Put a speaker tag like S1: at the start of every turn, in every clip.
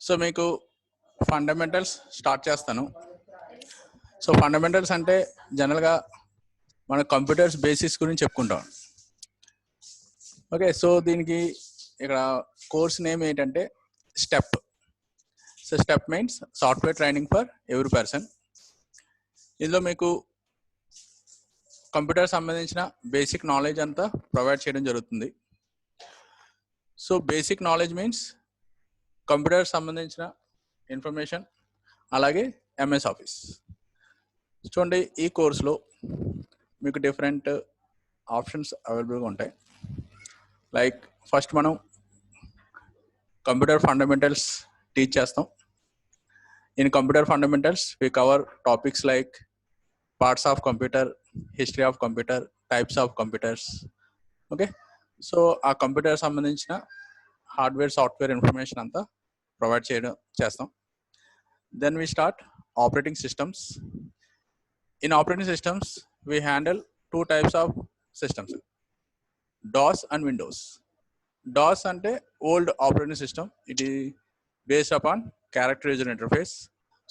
S1: So మీకు fundamentals start చేస్తాను. So fundamentals అంటే జనరల్గా మన కంప్యూటర్స్ బేసిక్స్ గురించి చెప్పుకుంటాం. ఓకే, సో దీనికి ఇక్కడ కోర్స్ నేమ్ ఏంటంటే step. So step means software training for every person. ఇందులో మీకు కంప్యూటర్ సంబంధించిన బేసిక్ నాలెడ్జ్ అంతా ప్రొవైడ్ చేయడం జరుగుతుంది. So basic knowledge means computer సంబంధించిన ఇన్ఫర్మేషన్, అలాగే ఎంఎస్ ఆఫీస్. చూడండి, ఈ కోర్సులో మీకు డిఫరెంట్ ఆప్షన్స్ అవైలబుల్గా ఉంటాయి. లైక్ ఫస్ట్ మనం కంప్యూటర్ ఫండమెంటల్స్ టీచ్ చేస్తాం. In computer fundamentals we cover topics like parts of computer, history of computer, types of computers. Okay, so ఆ కంప్యూటర్ సంబంధించిన హార్డ్వేర్ సాఫ్ట్వేర్ ఇన్ఫర్మేషన్ అంతా ప్రొవైడ్ చేస్తాం. Then we start operating systems. In operating systems we handle two types of systems, DOS and Windows. DOS అంటే old operating system. It ఈ based upon character user interface.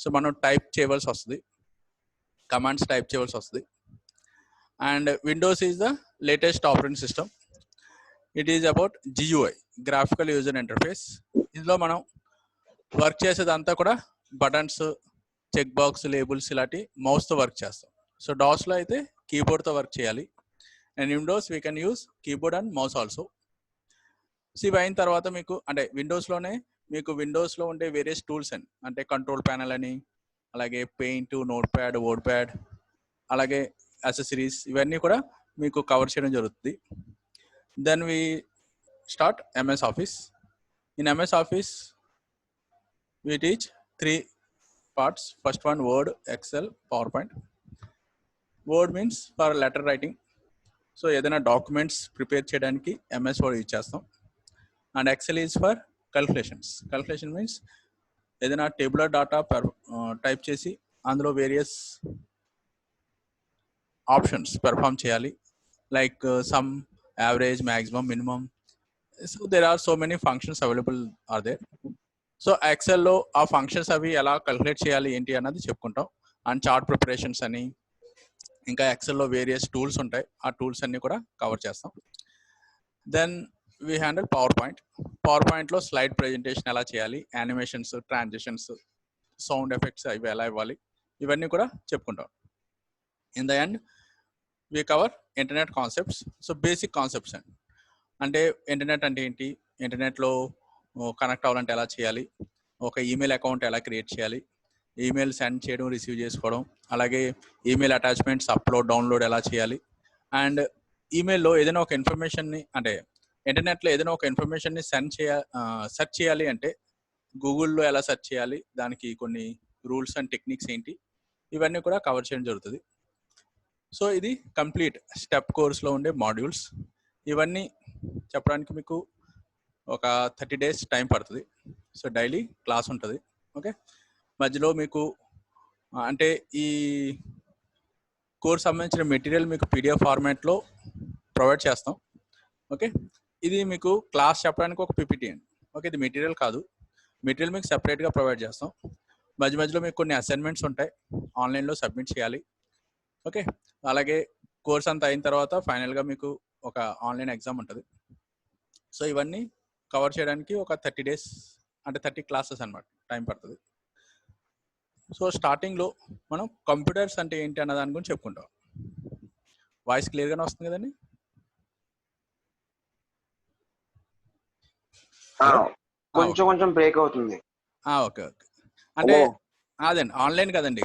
S1: So మనం type చేయవలసి వస్తుంది, commands type చేయవలసి వస్తుంది. And Windows is the latest operating system. It is about GUI, graphical user interface. ఇందులో మనం work చేసేదంతా కూడా బటన్స్, చెక్ బాక్స్, లేబుల్స్ ఇలాంటి మౌస్తో వర్క్ చేస్తాం. సో DOSలో అయితే కీబోర్డ్తో వర్క్ చేయాలి. And Windows we can use keyboard and mouse also. So ఇవి అయిన తర్వాత మీకు అంటే విండోస్లోనే మీకు విండోస్లో ఉండే వేరియస్ టూల్స్ అండి, అంటే కంట్రోల్ ప్యానల్ అని, అలాగే paint, Notepad, WordPad, అలాగే యాక్సెసరీస్, ఇవన్నీ కూడా మీకు కవర్ చేయడం జరుగుతుంది. Then we start MS office. In MS office we teach 3 parts. First one, Word, Excel, PowerPoint. Word means for letter writing. So ఏదైనా documents prepare చేయడానికి MS Word use చేస్తాం. And Excel is for calculations. Calculation means ఏదైనా tabular data type చేసి అందులో various options perform చేయాలి, like sum, average, maximum, minimum. So there are so many functions available are there. So ఎక్సెల్లో ఆ functions అవి ఎలా calculate చేయాలి ఏంటి అన్నది చెప్పుకుంటాం. అండ్ చార్ట్ ప్రిపరేషన్స్ అని, ఇంకా ఎక్సెల్లో వేరియస్ టూల్స్ ఉంటాయి, ఆ టూల్స్ అన్నీ కూడా కవర్ చేస్తాం. Then we handle PowerPoint. Power పాయింట్లో స్లైడ్ ప్రెజెంటేషన్ ఎలా చేయాలి, యానిమేషన్స్, ట్రాన్సిషన్స్, సౌండ్ ఎఫెక్ట్స్ ఇవి ఎలా ఇవ్వాలి, ఇవన్నీ కూడా చెప్పుకుంటాం. In the end we cover internet concepts. So basic concepts అండి, అంటే ఇంటర్నెట్ అంటే ఏంటి, ఇంటర్నెట్లో కనెక్ట్ అవ్వాలంటే ఎలా చేయాలి, ఒక ఈమెయిల్ అకౌంట్ ఎలా క్రియేట్ చేయాలి, ఈమెయిల్ సెండ్ చేయడం, రిసీవ్ చేసుకోవడం, అలాగే ఈమెయిల్ అటాచ్మెంట్స్ అప్లోడ్, డౌన్లోడ్ ఎలా చేయాలి. అండ్ ఈమెయిల్లో ఏదైనా ఒక ఇన్ఫర్మేషన్ని, అంటే ఇంటర్నెట్లో ఏదైనా ఒక ఇన్ఫర్మేషన్ని సెర్చ్ చేయాలి అంటే గూగుల్లో ఎలా సెర్చ్ చేయాలి, దానికి కొన్ని రూల్స్ అండ్ టెక్నిక్స్ ఏంటి, ఇవన్నీ కూడా కవర్ చేయడం జరుగుతుంది. సో ఇది కంప్లీట్ స్టెప్ కోర్స్లో ఉండే మాడ్యూల్స్. ఇవన్నీ చెప్పడానికి మీకు ఒక 30 days టైం పడుతుంది. సో డైలీ క్లాస్ ఉంటుంది. ఓకే, మధ్యలో మీకు అంటే ఈ కోర్స్ సంబంధించిన మెటీరియల్ మీకు PDF ఫార్మాట్లో ప్రొవైడ్ చేస్తాం. ఓకే, ఇది మీకు క్లాస్ చెప్పడానికి ఒక PPT అండి. ఓకే, ఇది మెటీరియల్ కాదు, మెటీరియల్ మీకు సెపరేట్గా ప్రొవైడ్ చేస్తాం. మధ్య మధ్యలో మీకు కొన్ని అసైన్మెంట్స్ ఉంటాయి, ఆన్లైన్లో సబ్మిట్ చేయాలి. ఓకే, అలాగే కోర్స్ అంతా అయిన తర్వాత ఫైనల్గా మీకు ఒక ఆన్లైన్ ఎగ్జామ్ ఉంటుంది. సో ఇవన్నీ కవర్ చేయడానికి ఒక 30 days, అంటే 30 క్లాసెస్ అన్నమాట టైం పడుతుంది. సో స్టార్టింగ్లో మనం కంప్యూటర్స్ అంటే ఏంటి అన్న దాని గురించి చెప్పుకుంటాం. వాయిస్ క్లియర్గానే వస్తుంది కదండి?
S2: కొంచెం కొంచెం బ్రేక్ అవుతుంది.
S1: ఓకే ఓకే, అంటే అదండి ఆన్లైన్ కదండి,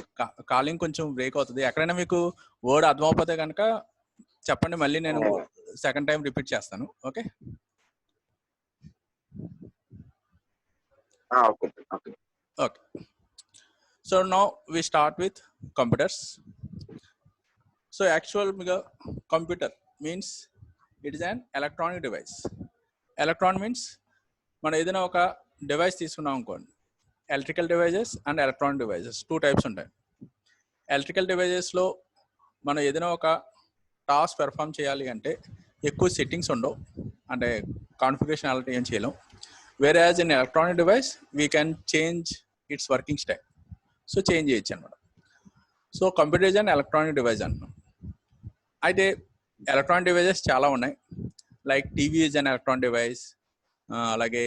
S1: కాలింగ్ కొంచెం బ్రేక్ అవుతుంది. ఎక్కడైనా మీకు వర్డ్ అర్థమైపోతే కనుక చెప్పండి, మళ్ళీ నేను సెకండ్ టైం రిపీట్ చేస్తాను. Okay okay. So now we start with computers. So actual computer means it is an electronic device. Electron means మనం ఏదైనా ఒక డివైస్ తీసుకున్నాం అనుకోండి, electrical devices and electronic devices 2 types ఉంటాయి. ఎలక్ట్రికల్ డివైజెస్లో మనం ఏదైనా ఒక టాస్క్ పెర్ఫామ్ చేయాలి అంటే ఎక్కువ సెట్టింగ్స్ ఉండవు, అంటే కాన్ఫిగరేషన్ అలాంటి ఏం చేయలేం. whereas in electronic device we can change its working style. So change చేయొచ్చు అన్నమాట. So computer is an electronic device అంటున్నాం. అయితే ఎలక్ట్రానిక్ డివైజెస్ చాలా ఉన్నాయి. Like TV is an electronic device, అలాగే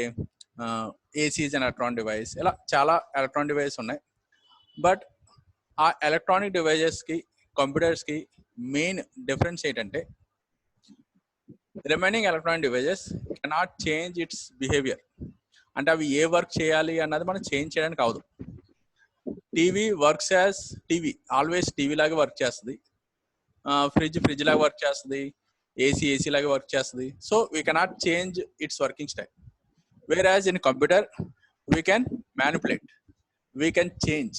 S1: AC is an electronic device, ఇలా చాలా electronic device ఉన్నాయి. బట్ ఆ ఎలక్ట్రానిక్ డివైజెస్కి కంప్యూటర్స్కి మెయిన్ డిఫరెన్స్ ఏంటంటే remaining electronic devices cannot change its behaviour. అంటే అవి ఏ వర్క్ చేయాలి అన్నది మనం చేంజ్ చేయడానికి అవదు. TV works as TV, always TV లాగా వర్క్ చేస్తుంది. ఫ్రిడ్జ్ లాగా వర్క్ చేస్తుంది. ఏసీ లాగా వర్క్ చేస్తుంది. So we cannot change its working style. Where in computer we can manipulate, we can change,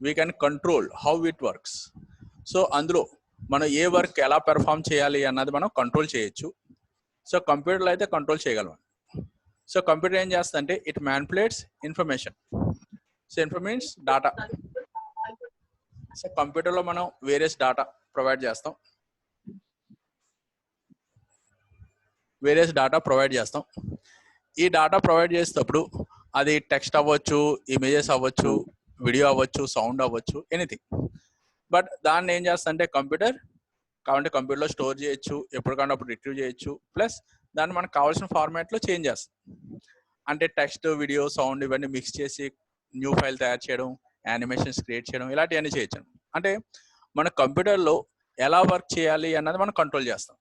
S1: we can control how it works. So అందులో మనం ఏ work ఎలా perform చేయాలి అన్నది మనం కంట్రోల్ చేయొచ్చు. సో కంప్యూటర్లో అయితే కంట్రోల్ చేయగలం. సో కంప్యూటర్ ఏం చేస్తుందంటే it manipulates information. So informations data. So కంప్యూటర్లో మనం వేరియస్ డాటా ప్రొవైడ్ చేస్తాం. ఈ డాటా ప్రొవైడ్ చేసేటప్పుడు అది టెక్స్ట్ అవ్వచ్చు, ఇమేజెస్ అవ్వచ్చు, వీడియో అవ్వచ్చు, సౌండ్ అవ్వచ్చు, ఎనీథింగ్. బట్ దాన్ని ఏం చేస్తుందంటే కంప్యూటర్లో స్టోర్ చేయొచ్చు, ఎప్పటికన్నా అప్పుడు రిట్రీవ్ చేయొచ్చు. ప్లస్ దాన్ని మనకు కావాల్సిన ఫార్మాట్లో చేంజ్ చేస్తాం. అంటే టెక్స్ట్, వీడియో, సౌండ్ ఇవన్నీ మిక్స్ చేసి న్యూ ఫైల్ తయారు చేయడం, యానిమేషన్స్ క్రియేట్ చేయడం, ఇలాంటివన్నీ చేయొచ్చు. అంటే మన కంప్యూటర్లో ఎలా వర్క్ చేయాలి అన్నది మనం కంట్రోల్ చేస్తాం.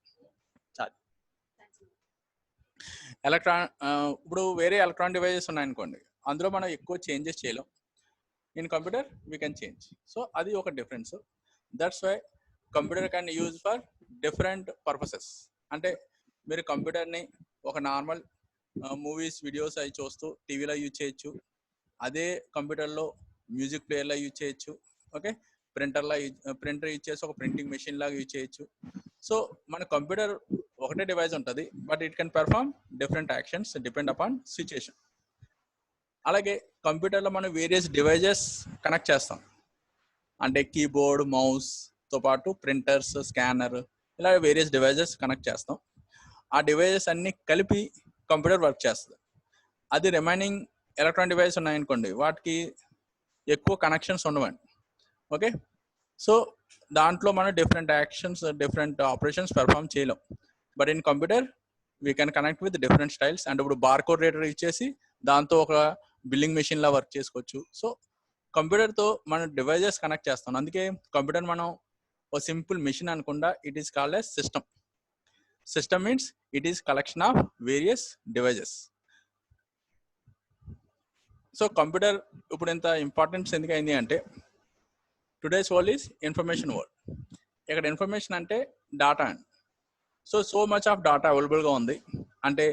S1: ఇప్పుడు వేరే ఎలక్ట్రానిక్ డివైజెస్ ఉన్నాయనుకోండి, అందులో మనం ఎక్కువ చేంజెస్ చేయలేం. In computer we can change. So అది ఒక difference. That's why computer can use for different purposes. అంటే మీరు కంప్యూటర్ని ఒక నార్మల్ మూవీస్, వీడియోస్ అవి చూస్తూ టీవీలో యూజ్ చేయొచ్చు. అదే కంప్యూటర్లో మ్యూజిక్ ప్లేయర్లో యూజ్ చేయొచ్చు. ఓకే, ప్రింటర్ యూజ్ చేసి ఒక ప్రింటింగ్ మెషిన్ లాగా యూజ్ చేయొచ్చు. సో మన కంప్యూటర్ ఒకటే డివైస్ ఉంటుంది, but it can perform different actions depend upon situation. అలాగే కంప్యూటర్లో మనం వేరియస్ డివైజెస్ కనెక్ట్ చేస్తాం. అంటే కీబోర్డ్, మౌస్తో పాటు ప్రింటర్స్, స్కానర్, ఇలా వేరియస్ డివైజెస్ కనెక్ట్ చేస్తాం. ఆ డివైజెస్ అన్ని కలిపి కంప్యూటర్ వర్క్ చేస్తుంది. అది రిమైనింగ్ ఎలక్ట్రానిక్ డివైస్ ఉన్నాయనుకోండి, వాటికి ఎక్కువ కనెక్షన్స్ ఉండవండి. ఓకే, సో దాంట్లో మనం different actions, different operations perform చేయలేం. But in computer we can connect with different styles. And ఇప్పుడు బార్కోడ్ రీడర్ ఇచ్చేసి దాంతో ఒక బిల్లింగ్ మెషిన్ లా వర్క్ చేసుకోవచ్చు. సో కంప్యూటర్తో మనం డివైజెస్ కనెక్ట్ చేస్తాం. అందుకే కంప్యూటర్ మనం ఒక సింపుల్ మెషిన్ అనుకుండా it is called as system. System means it is collection of various devices. So computer ఇప్పుడు ఇంత ఇంపార్టెన్స్ ఎందుకైంది అంటే today's world is information world. ఇక్కడ ఇన్ఫర్మేషన్ అంటే డాటా అండి. సో మచ్ ఆఫ్ డాటా అవైలబుల్గా ఉంది. అంటే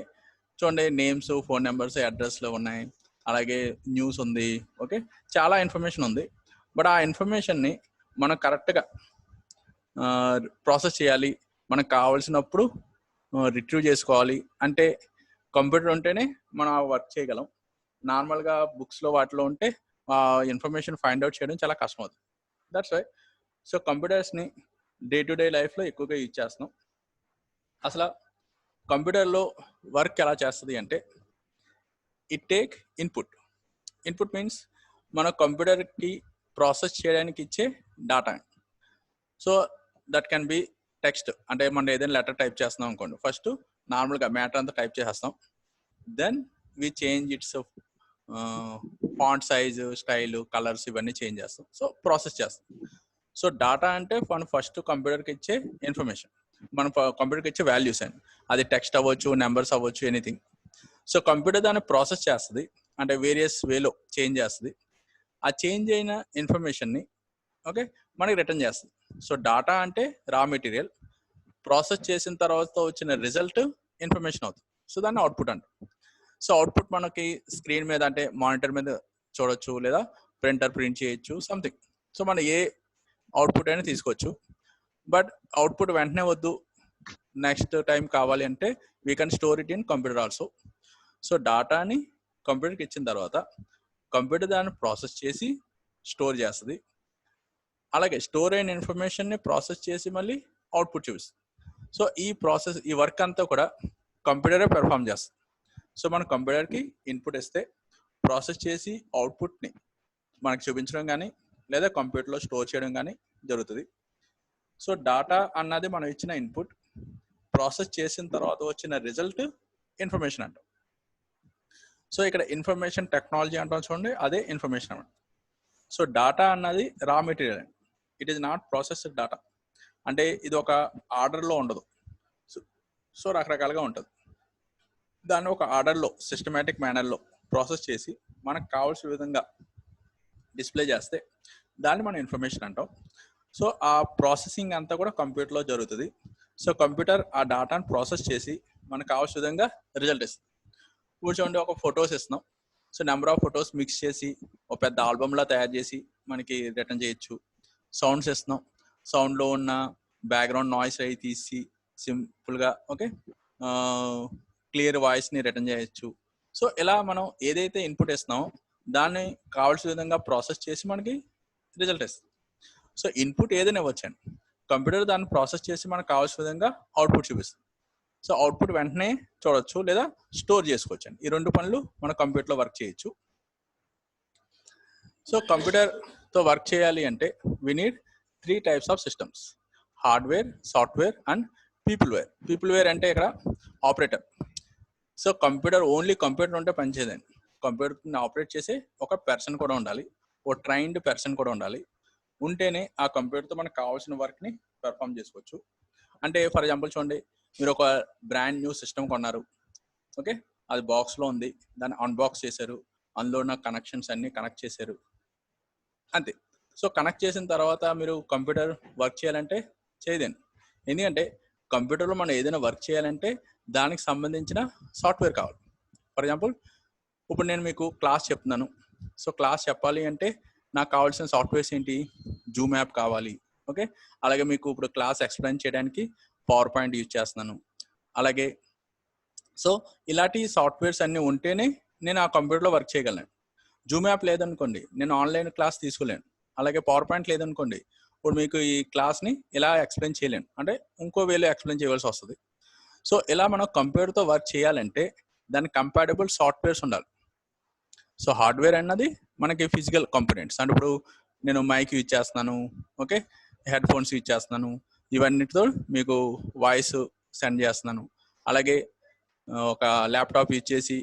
S1: చూడండి, నేమ్స్, ఫోన్ నెంబర్స్, అడ్రస్లు ఉన్నాయి, అలాగే న్యూస్ ఉంది. ఓకే, చాలా ఇన్ఫర్మేషన్ ఉంది. బట్ ఆ ఇన్ఫర్మేషన్ని మనం కరెక్ట్గా ప్రాసెస్ చేయాలి, మనకు కావాల్సినప్పుడు రిట్రీవ్ చేసుకోవాలి. అంటే కంప్యూటర్ ఉంటేనే మనం ఆ వర్క్ చేయగలం. నార్మల్గా బుక్స్లో వాటిలో ఉంటే ఆ ఇన్ఫర్మేషన్ ఫైండ్ అవుట్ చేయడం చాలా కష్టం అవుతుంది. దట్స్ వై సో కంప్యూటర్స్ని డే టు డే లైఫ్లో ఎక్కువగా యూజ్ చేస్తున్నాం. అసలు కంప్యూటర్లో వర్క్ ఎలా చేస్తుంది అంటే ఇట్ టేక్ ఇన్పుట్ మీన్స్ మన కంప్యూటర్కి ప్రాసెస్ చేయడానికి ఇచ్చే data. So that can be text. అంటే మనం ఏదైనా లెటర్ టైప్ చేస్తున్నాం అనుకోండి, ఫస్ట్ నార్మల్గా మ్యాటర్ అంతా టైప్ చేసేస్తాం. Then we change its font size, style, colours ఇవన్నీ చేంజ్ చేస్తాం. సో ప్రాసెస్ చేస్తాం. సో డాటా అంటే మనం ఫస్ట్ కంప్యూటర్కి ఇచ్చే ఇన్ఫర్మేషన్, మన కంప్యూటర్కి ఇచ్చే వాల్యూస్ అండి. అది టెక్స్ట్ అవ్వచ్చు, నెంబర్స్ అవ్వచ్చు, ఎనీథింగ్. సో కంప్యూటర్ దాన్ని ప్రాసెస్ చేస్తుంది, అంటే వేరియస్ వేలో చేంజ్ చేస్తుంది. ఆ చేంజ్ అయిన ఇన్ఫర్మేషన్ని ఓకే మనకి రిటర్న్ చేస్తుంది. సో డాటా అంటే రా మెటీరియల్, ప్రాసెస్ చేసిన తర్వాత వచ్చిన రిజల్ట్ ఇన్ఫర్మేషన్ అవుతుంది. సో దాన్ని అవుట్పుట్ అంటారు. సో అవుట్పుట్ మనకి స్క్రీన్ మీద అంటే మానిటర్ మీద చూడొచ్చు, లేదా ప్రింటర్ ప్రింట్ చేయొచ్చు, సంథింగ్. సో మనం ఏ అవుట్పుట్ అయినా తీసుకోవచ్చు. బట్ అవుట్పుట్ వెంటనే వద్దు, నెక్స్ట్ టైం కావాలి అంటే we can store it in computer also. So డాటాని కంప్యూటర్కి ఇచ్చిన తర్వాత కంప్యూటర్ దాన్ని ప్రాసెస్ చేసి స్టోర్ చేస్తుంది. అలాగే స్టోర్ అయిన ఇన్ఫర్మేషన్ని ప్రాసెస్ చేసి మళ్ళీ అవుట్పుట్ చూపిస్తుంది. సో ఈ వర్క్ అంతా కూడా కంప్యూటరే పెర్ఫామ్ చేస్తుంది. సో మన కంప్యూటర్కి ఇన్పుట్ ఇస్తే ప్రాసెస్ చేసి అవుట్పుట్ని మనకు చూపించడం కానీ లేదా కంప్యూటర్లో స్టోర్ చేయడం కానీ జరుగుతుంది. సో డాటా అన్నది మనం ఇచ్చిన ఇన్పుట్, ప్రాసెస్ చేసిన తర్వాత వచ్చిన రిజల్ట్ ఇన్ఫర్మేషన్ అంటాం. సో ఇక్కడ ఇన్ఫర్మేషన్ టెక్నాలజీ అంటాం చూడండి, అదే ఇన్ఫర్మేషన్ అన్నమాట. సో డాటా అన్నది రా మెటీరియల్ అండి, it is not processed data. అంటే ఇది ఒక ఆర్డర్లో ఉండదు. సో రకరకాలుగా ఉంటుంది. దాన్ని ఒక ఆర్డర్లో సిస్టమేటిక్ మేనర్లో ప్రాసెస్ చేసి మనకు కావాల్సిన విధంగా డిస్ప్లే చేస్తే దాన్ని మనం ఇన్ఫర్మేషన్ అంటాం. సో ఆ ప్రాసెసింగ్ అంతా కూడా కంప్యూటర్లో జరుగుతుంది. సో కంప్యూటర్ ఆ డాటాను ప్రాసెస్ చేసి మనకు కావాల్సిన విధంగా రిజల్ట్ ఇస్తుంది. కూర్చోండి, ఒక ఫొటోస్ ఇస్తున్నాం. So number of photos mix చేసి ఒక పెద్ద ఆల్బమ్లా తయారు చేసి మనకి రిటర్న్ చేయొచ్చు. సౌండ్స్ ఇస్తున్నాం, సౌండ్లో ఉన్న బ్యాక్గ్రౌండ్ నాయిస్ అవి తీసి సింపుల్గా ఓకే క్లియర్ వాయిస్ని రిటర్న్ చేయొచ్చు. సో ఇలా మనం ఏదైతే ఇన్పుట్ ఇస్తున్నామో దాన్ని కావాల్సిన విధంగా ప్రాసెస్ చేసి మనకి రిజల్ట్ ఇస్తుంది. సో ఇన్పుట్ ఏదైనా ఇవ్వచ్చండి, కంప్యూటర్ దాన్ని ప్రాసెస్ చేసి మనకు కావాల్సిన విధంగా అవుట్పుట్ చూపిస్తుంది. సో అవుట్పుట్ వెంటనే చూడొచ్చు లేదా స్టోర్ చేసుకోవచ్చు అండి. ఈ రెండు పనులు మన కంప్యూటర్లో వర్క్ చేయొచ్చు. సో కంప్యూటర్తో వర్క్ చేయాలి అంటే we need 3 types of systems: hardware, software and peopleware. Peopleware అంటే ఇక్కడ operator. So computer only computer ఉంటే పనిచేయదండి. కంప్యూటర్ని ఆపరేట్ చేసే ఒక పర్సన్ కూడా ఉండాలి, ఒక ట్రైన్డ్ పర్సన్ కూడా ఉండాలి. ఉంటేనే ఆ కంప్యూటర్తో మనకు కావాల్సిన వర్క్ని పెర్ఫామ్ చేసుకోవచ్చు. అంటే ఫర్ ఎగ్జాంపుల్ చూడండి, మీరు ఒక బ్రాండ్ న్యూ సిస్టమ్ కొన్నారు, ఓకే, అది బాక్స్లో ఉంది, దాన్ని అన్బాక్స్ చేశారు, అందులో ఉన్న కనెక్షన్స్ అన్నీ కనెక్ట్ చేశారు, అంతే. సో కనెక్ట్ చేసిన తర్వాత మీరు కంప్యూటర్ వర్క్ చేయాలంటే చేయదండి. ఎందుకంటే కంప్యూటర్లో మనం ఏదైనా వర్క్ చేయాలంటే దానికి సంబంధించిన సాఫ్ట్వేర్ కావాలి. ఫర్ ఎగ్జాంపుల్ ఇప్పుడు నేను మీకు క్లాస్ చెప్తున్నాను. సో క్లాస్ చెప్పాలి అంటే నాకు కావాల్సిన సాఫ్ట్వేర్స్ ఏంటి? జూమ్ యాప్ కావాలి, ఓకే. అలాగే మీకు ఇప్పుడు క్లాస్ ఎక్స్ప్లెయిన్ చేయడానికి పవర్ పాయింట్ యూజ్ చేస్తున్నాను. అలాగే సో ఇలాంటి సాఫ్ట్వేర్స్ అన్నీ ఉంటేనే నేను ఆ కంప్యూటర్లో వర్క్ చేయగలను. జూమ్ యాప్ లేదనుకోండి, నేను ఆన్లైన్ క్లాస్ తీసుకోలేను. అలాగే పవర్ పాయింట్ లేదనుకోండి, ఇప్పుడు మీకు ఈ క్లాస్ని ఇలా ఎక్స్ప్లెయిన్ చేయలేను, అంటే ఇంకో వేలో ఎక్స్ప్లెయిన్ చేయవలసి వస్తుంది. సో ఇలా మనం కంప్యూటర్తో వర్క్ చేయాలంటే దానికి కంపాటబుల్ సాఫ్ట్వేర్స్ ఉండాలి. సో హార్డ్వేర్ అన్నది మనకి ఫిజికల్ కాంపోనెంట్స్, అంటే ఇప్పుడు నేను మైక్ యూజ్ చేస్తున్నాను, ఓకే, హెడ్ ఫోన్స్ యూజ్ చేస్తున్నాను, ఇవన్నిటితో మీకు వాయిస్ సెండ్ చేస్తున్నాను. అలాగే ఒక ల్యాప్టాప్ యూజ్ చేసి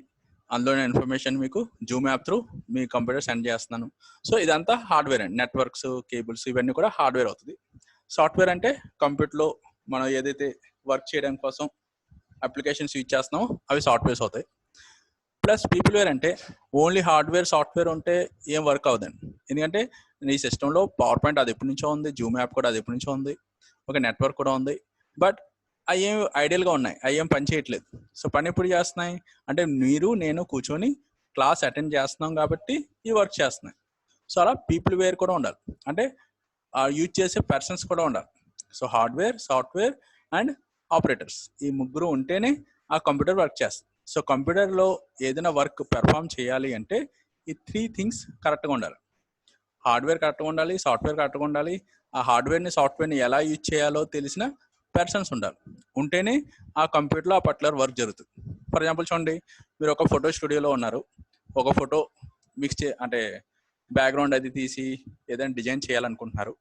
S1: అందులోనే ఇన్ఫర్మేషన్ మీకు జూమ్ యాప్ త్రూ మీ కంప్యూటర్ సెండ్ చేస్తున్నాను. సో ఇదంతా హార్డ్వేర్ అండి. నెట్వర్క్స్, కేబుల్స్ ఇవన్నీ కూడా హార్డ్వేర్ అవుతుంది. సాఫ్ట్వేర్ అంటే కంప్యూటర్లో మనం ఏదైతే వర్క్ చేయడం కోసం అప్లికేషన్స్ యూజ్ చేస్తున్నామో అవి సాఫ్ట్వేర్స్ అవుతాయి. ప్లస్ పీపుల్వేర్ అంటే ఓన్లీ హార్డ్వేర్ సాఫ్ట్వేర్ ఉంటే ఏం వర్క్ అవ్వదండి. ఎందుకంటే ఈ సిస్టంలో పవర్ పాయింట్ అది ఎప్పటి నుంచో ఉంది, జూమ్ యాప్ కూడా అది ఎప్పటి నుంచో ఉంది, ఒక నెట్వర్క్ కూడా ఉంది. బట్ అవి ఏం ఐడియల్గా ఉన్నాయి, అవి ఏం పని చేయట్లేదు. సో పని ఎప్పుడు చేస్తున్నాయి అంటే మీరు నేను కూర్చొని క్లాస్ అటెండ్ చేస్తున్నాం కాబట్టి ఈ వర్క్ చేస్తున్నాయి. సో అలా పీపుల్వేర్ కూడా ఉండాలి, అంటే యూజ్ చేసే పర్సన్స్ కూడా ఉండాలి. So hardware, software and operators, ఈ ముగ్గురు ఉంటేనే ఆ కంప్యూటర్ వర్క్ చేస్తుంది. సో కంప్యూటర్లో ఏదైనా వర్క్ పెర్ఫామ్ చేయాలి అంటే ఈ 3 things కరెక్ట్గా ఉండాలి. హార్డ్వేర్ కరెక్ట్గా ఉండాలి, సాఫ్ట్వేర్ కరెక్ట్గా ఉండాలి, ఆ హార్డ్వేర్ని సాఫ్ట్వేర్ని ఎలా యూజ్ చేయాలో తెలిసిన పర్సన్స్ ఉండాలి. ఉంటేనే ఆ కంప్యూటర్లో ఆ పర్టికులర్ వర్క్ జరుగుతుంది. ఫర్ ఎగ్జాంపుల్ చూడండి, మీరు ఒక ఫోటో స్టూడియోలో ఉన్నారు, ఒక ఫోటో అంటే బ్యాక్గ్రౌండ్ అది తీసి ఏదైనా డిజైన్ చేయాలనుకుంటున్నారు.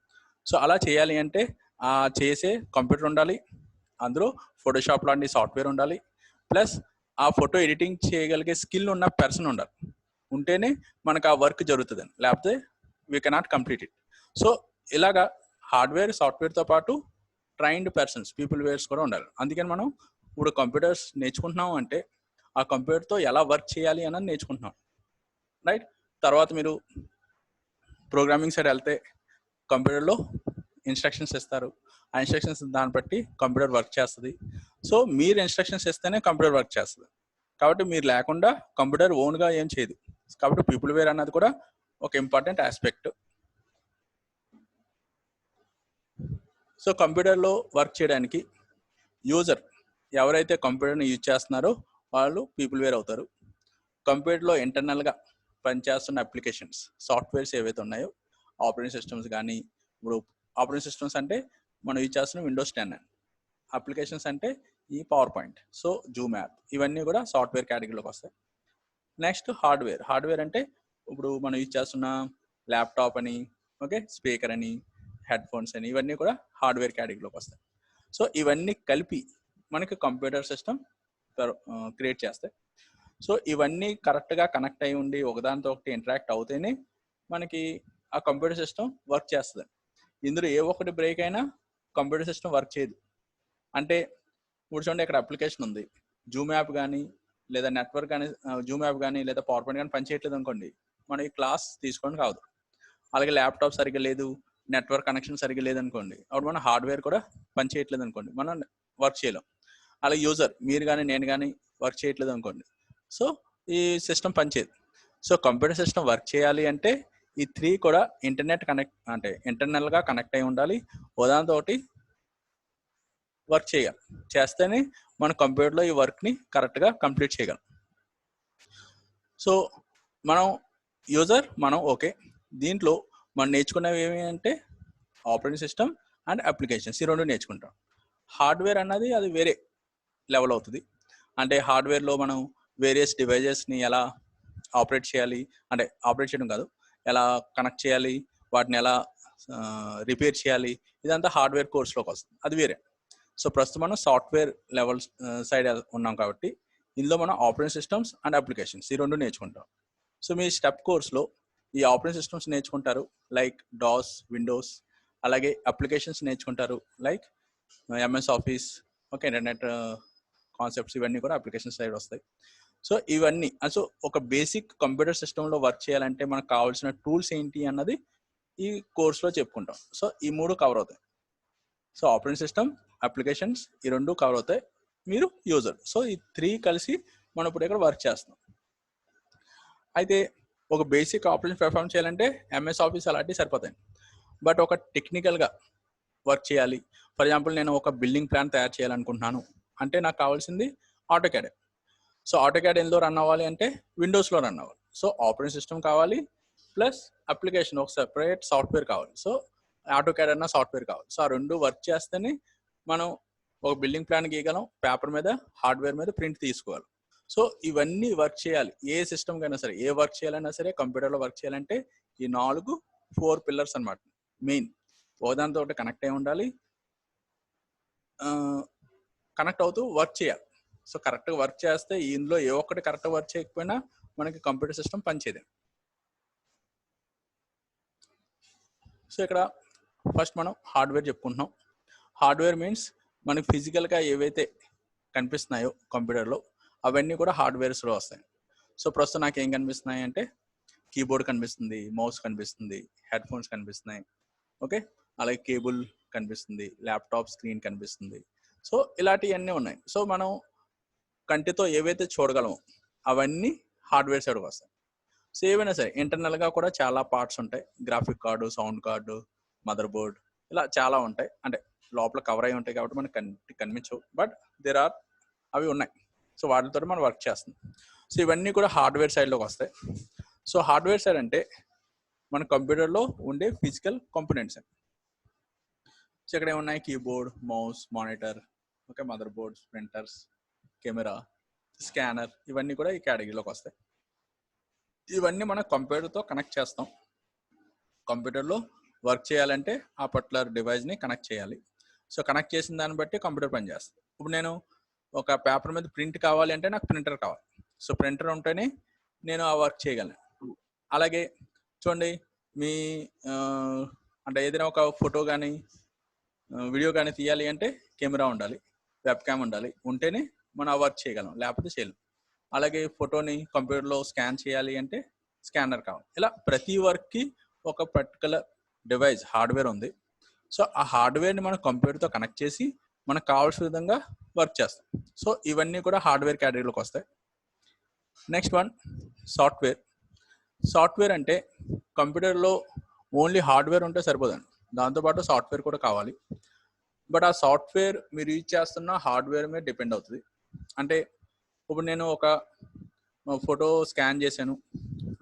S1: సో అలా చేయాలి అంటే ఆ చేసే కంప్యూటర్ ఉండాలి, అందులో ఫోటోషాప్ లాంటి సాఫ్ట్వేర్ ఉండాలి, ప్లస్ ఆ ఫోటో ఎడిటింగ్ చేయగలిగే స్కిల్ ఉన్న పర్సన్ ఉండాలి. ఉంటేనే మనకు ఆ వర్క్ జరుగుతుంది, లేకపోతే we cannot complete it. So ఇలాగా హార్డ్వేర్, సాఫ్ట్వేర్తో పాటు ట్రైన్డ్ పర్సన్స్, పీపుల్ వేర్స్ కూడా ఉండాలి. అందుకని మనం ఇప్పుడు కంప్యూటర్స్ నేర్చుకుంటున్నాం అంటే ఆ కంప్యూటర్తో ఎలా వర్క్ చేయాలి అన్నది నేర్చుకుంటున్నాం, రైట్. తర్వాత మీరు ప్రోగ్రామింగ్ సైడ్ వెళ్తే కంప్యూటర్లో ఇన్స్ట్రక్షన్స్ ఇస్తారు, ఆ ఇన్స్ట్రక్షన్స్ దాన్ని బట్టి కంప్యూటర్ వర్క్ చేస్తుంది. సో మీరు ఇన్స్ట్రక్షన్స్ ఇస్తేనే కంప్యూటర్ వర్క్ చేస్తుంది. కాబట్టి మీరు లేకుండా కంప్యూటర్ ఓన్గా ఏం చేయదు. కాబట్టి పీపుల్ వేర్ అన్నది కూడా ఒక ఇంపార్టెంట్ ఆస్పెక్ట్. సో కంప్యూటర్లో వర్క్ చేయడానికి యూజర్ ఎవరైతే కంప్యూటర్ని యూజ్ చేస్తున్నారో వాళ్ళు పీపుల్ వేర్ అవుతారు. కంప్యూటర్లో ఇంటర్నల్గా పనిచేస్తున్న అప్లికేషన్స్, సాఫ్ట్వేర్స్ ఏవైతే ఉన్నాయో, ఆపరేటింగ్ సిస్టమ్స్ కానీ, ఇప్పుడు ఆపరేటింగ్ సిస్టమ్స్ అంటే మనం యూజ్ చేస్తున్న విండోస్ 10 అప్లికేషన్స్ అంటే ఈ power point, so Zoom app, ఇవన్నీ కూడా సాఫ్ట్వేర్ కేటగిరీలోకి వస్తాయి. నెక్స్ట్ హార్డ్వేర్ అంటే ఇప్పుడు మనం యూజ్ చేస్తున్న ల్యాప్టాప్ అని, ఓకే, స్పీకర్ అని, హెడ్ ఫోన్స్ అని, ఇవన్నీ కూడా హార్డ్వేర్ కేటగిరీలోకి వస్తాయి. సో ఇవన్నీ కలిపి మనకి కంప్యూటర్ సిస్టమ్ క్రియేట్ చేస్తాయి. సో ఇవన్నీ కరెక్ట్గా కనెక్ట్ అయి ఉండి ఒకదానితో ఒకటి ఇంటరాక్ట్ అవుతేనే మనకి ఆ కంప్యూటర్ సిస్టమ్ వర్క్ చేస్తుంది. ఇందులో ఏ ఒక్కటి బ్రేక్ అయినా కంప్యూటర్ సిస్టమ్ వర్క్ చేయదు. అంటే ఇప్పుడు చూడండి, ఇక్కడ అప్లికేషన్ ఉంది, జూమ్ యాప్ కానీ లేదా నెట్వర్క్ కానీ, జూమ్ యాప్ కానీ లేదా పవర్ పాయింట్ కానీ పనిచేయట్లేదు అనుకోండి, మనం ఈ క్లాస్ తీసుకోవడం కాదు. అలాగే ల్యాప్టాప్ సరిగ్గా లేదు, నెట్వర్క్ కనెక్షన్ సరిగ్గా లేదనుకోండి, అప్పుడు మన హార్డ్వేర్ కూడా పనిచేయట్లేదు అనుకోండి, మనం వర్క్ చేయలేం. అలాగే యూజర్ మీరు కానీ నేను కానీ వర్క్ చేయట్లేదు అనుకోండి, సో ఈ సిస్టమ్ పనిచేయదు. సో కంప్యూటర్ సిస్టమ్ వర్క్ చేయాలి అంటే ఈ 3 కూడా ఇంటర్నెట్ కనెక్ట్ అంటే ఇంటర్నల్గా కనెక్ట్ అయి ఉండాలి, ఉదాహరణతో వర్క్ చేయాలి. చేస్తేనే మన కంప్యూటర్లో ఈ వర్క్ని కరెక్ట్గా కంప్లీట్ చేయగలం. సో మనం యూజర్ మనం ఓకే, దీంట్లో మనం నేర్చుకునేవి ఏమి అంటే ఆపరేటింగ్ సిస్టమ్ అండ్ అప్లికేషన్స్, ఈ రెండు నేర్చుకుంటాం. హార్డ్వేర్ అన్నది అది వేరే లెవెల్ అవుతుంది. అంటే హార్డ్వేర్లో మనం వేరియస్ డివైజెస్ని ఎలా ఆపరేట్ చేయాలి, అంటే ఆపరేట్ చేయడం కాదు, ఎలా కనెక్ట్ చేయాలి, వాటిని ఎలా రిపేర్ చేయాలి, ఇదంతా హార్డ్వేర్ కోర్స్లోకి వస్తుంది, అది వేరే. సో ప్రస్తుతం మనం సాఫ్ట్వేర్ లెవెల్ సైడ్ ఉన్నాం కాబట్టి ఇందులో మనం ఆపరేటింగ్ సిస్టమ్స్ అండ్ అప్లికేషన్స్ ఈ రెండు నేర్చుకుంటాం. సో మీ స్టెప్ కోర్స్లో ఈ ఆపరేటింగ్ సిస్టమ్స్ నేర్చుకుంటారు, లైక్ డాస్, విండోస్. అలాగే అప్లికేషన్స్ నేర్చుకుంటారు, like MS office, okay, internet concepts, ఇవన్నీ కూడా అప్లికేషన్ సైడ్ వస్తాయి. సో ఇవన్నీ సో ఒక బేసిక్ కంప్యూటర్ సిస్టంలో వర్క్ చేయాలంటే మనకు కావాల్సిన టూల్స్ ఏంటి అన్నది ఈ కోర్స్లో చెప్పుకుంటాం. సో ఈ 3 కవర్ అవుతాయి. సో ఆపరేటింగ్ సిస్టమ్, అప్లికేషన్స్, ఈ 2 కవర్ అవుతాయి, మీరు యూజర్. సో ఈ 3 కలిసి మనం ఇప్పుడు ఇక్కడ వర్క్ చేస్తున్నాం. అయితే ఒక బేసిక్ ఆపరేషన్ పెర్ఫామ్ చేయాలంటే ఎంఎస్ ఆఫీస్ అలాంటివి సరిపోతాయి. బట్ ఒక టెక్నికల్గా వర్క్ చేయాలి, ఫర్ ఎగ్జాంపుల్ నేను ఒక బిల్డింగ్ ప్లాన్ తయారు చేయాలనుకుంటున్నాను అంటే నాకు కావాల్సింది ఆటోక్యాడ్. సో ఆటోక్యాడ్ ఎందులో రన్ అవ్వాలి అంటే విండోస్లో రన్ అవ్వాలి. సో ఆపరేటింగ్ సిస్టమ్ కావాలి ప్లస్ అప్లికేషన్, ఒక సెపరేట్ సాఫ్ట్వేర్ కావాలి. సో ఆటోక్యాడ్ అన్న సాఫ్ట్వేర్ కావాలి. సో ఆ 2 వర్క్ చేస్తేనే మనం ఒక బిల్డింగ్ ప్లాన్ గీయగలం, పేపర్ మీద, హార్డ్వేర్ మీద ప్రింట్ తీసుకోవాలి. సో ఇవన్నీ వర్క్ చేయాలి ఏ సిస్టమ్ కైనా సరే, ఏ వర్క్ చేయాలన్నా సరే, కంప్యూటర్లో వర్క్ చేయాలంటే ఈ 4 పిల్లర్స్ అనమాట మెయిన్. ఒకదానితో ఒకటి కనెక్ట్ అయి ఉండాలి, కనెక్ట్ అవుతూ వర్క్ చేయాలి. సో కరెక్ట్గా వర్క్ చేస్తే ఇందులో ఏ ఒక్కటి కరెక్ట్గా వర్క్ చేయకపోయినా మనకి కంప్యూటర్ సిస్టమ్ పనిచేయదు. సో ఇక్కడ ఫస్ట్ మనం హార్డ్వేర్ చెప్పుకుంటున్నాం. హార్డ్వేర్ మీన్స్ మనకి ఫిజికల్గా ఏవైతే కనిపిస్తున్నాయో కంప్యూటర్లో అవన్నీ కూడా హార్డ్వేర్స్లో వస్తాయి. సో ప్రస్తుతం నాకు ఏం కనిపిస్తున్నాయి అంటే కీబోర్డ్ కనిపిస్తుంది, మౌస్ కనిపిస్తుంది, హెడ్ ఫోన్స్ కనిపిస్తున్నాయి, ఓకే, అలాగే కేబుల్ కనిపిస్తుంది, ల్యాప్టాప్ స్క్రీన్ కనిపిస్తుంది. సో ఇలాంటివన్నీ ఉన్నాయి. సో మనం కంటితో ఏవైతే చూడగలమో అవన్నీ హార్డ్వేర్ సైడ్కి వస్తాయి. సో ఏవైనా సరే ఇంటర్నల్గా కూడా చాలా పార్ట్స్ ఉంటాయి, graphic card, sound card, mother board, ఇలా చాలా ఉంటాయి. అంటే లోపల కవర్ అయి ఉంటాయి కాబట్టి మనకు కనిపించవు, బట్ అవి ఉన్నాయి. సో వాటితో మనం వర్క్ చేస్తాం. సో ఇవన్నీ కూడా హార్డ్వేర్ సైడ్లోకి వస్తాయి. సో హార్డ్వేర్ సైడ్ అంటే మన కంప్యూటర్లో ఉండే ఫిజికల్ కాంపోనెంట్స్. సో ఇక్కడ ఏమున్నాయి, keyboard, mouse, monitor, okay, mother boards, printers, camera, scanner, ఇవన్నీ కూడా ఈ కేటగిరీలోకి వస్తాయి. ఇవన్నీ మనం కంప్యూటర్తో కనెక్ట్ చేస్తాం. కంప్యూటర్లో వర్క్ చేయాలంటే ఆ పర్టికులర్ డివైస్ని కనెక్ట్ చేయాలి. సో కనెక్ట్ చేసిన దాన్ని బట్టి కంప్యూటర్ పనిచేస్తుంది. ఇప్పుడు నేను ఒక పేపర్ మీద ప్రింట్ కావాలి అంటే నాకు ప్రింటర్ కావాలి. సో ప్రింటర్ ఉంటేనే నేను ఆ వర్క్ చేయగలను. అలాగే చూడండి, మీ అంటే ఏదైనా ఒక ఫోటో కానీ వీడియో కానీ తీయాలి అంటే కెమెరా ఉండాలి, వెబ్ క్యామ్ ఉండాలి, ఉంటేనే మనం ఆ వర్క్ చేయగలం, లేకపోతే చేయలేం. అలాగే ఫోటోని కంప్యూటర్లో స్కాన్ చేయాలి అంటే స్కానర్ కావాలి. ఇలా ప్రతి వర్క్కి ఒక పర్టికులర్ డివైస్ హార్డ్వేర్ ఉంది. సో ఆ హార్డ్వేర్ని మనం కంప్యూటర్తో కనెక్ట్ చేసి మనకు కావాల్సిన విధంగా వర్క్ చేస్తాం. సో ఇవన్నీ కూడా హార్డ్వేర్ కేటగిరీలోకి వస్తాయి. Next one software. సాఫ్ట్వేర్ అంటే కంప్యూటర్లో ఓన్లీ హార్డ్వేర్ ఉంటే సరిపోదండి, దాంతోపాటు సాఫ్ట్వేర్ కూడా కావాలి. బట్ ఆ సాఫ్ట్వేర్ మీరు యూజ్ చేస్తున్న హార్డ్వేర్ మీద డిపెండ్ అవుతుంది. అంటే ఇప్పుడు నేను ఒక ఫోటో స్కాన్ చేశాను,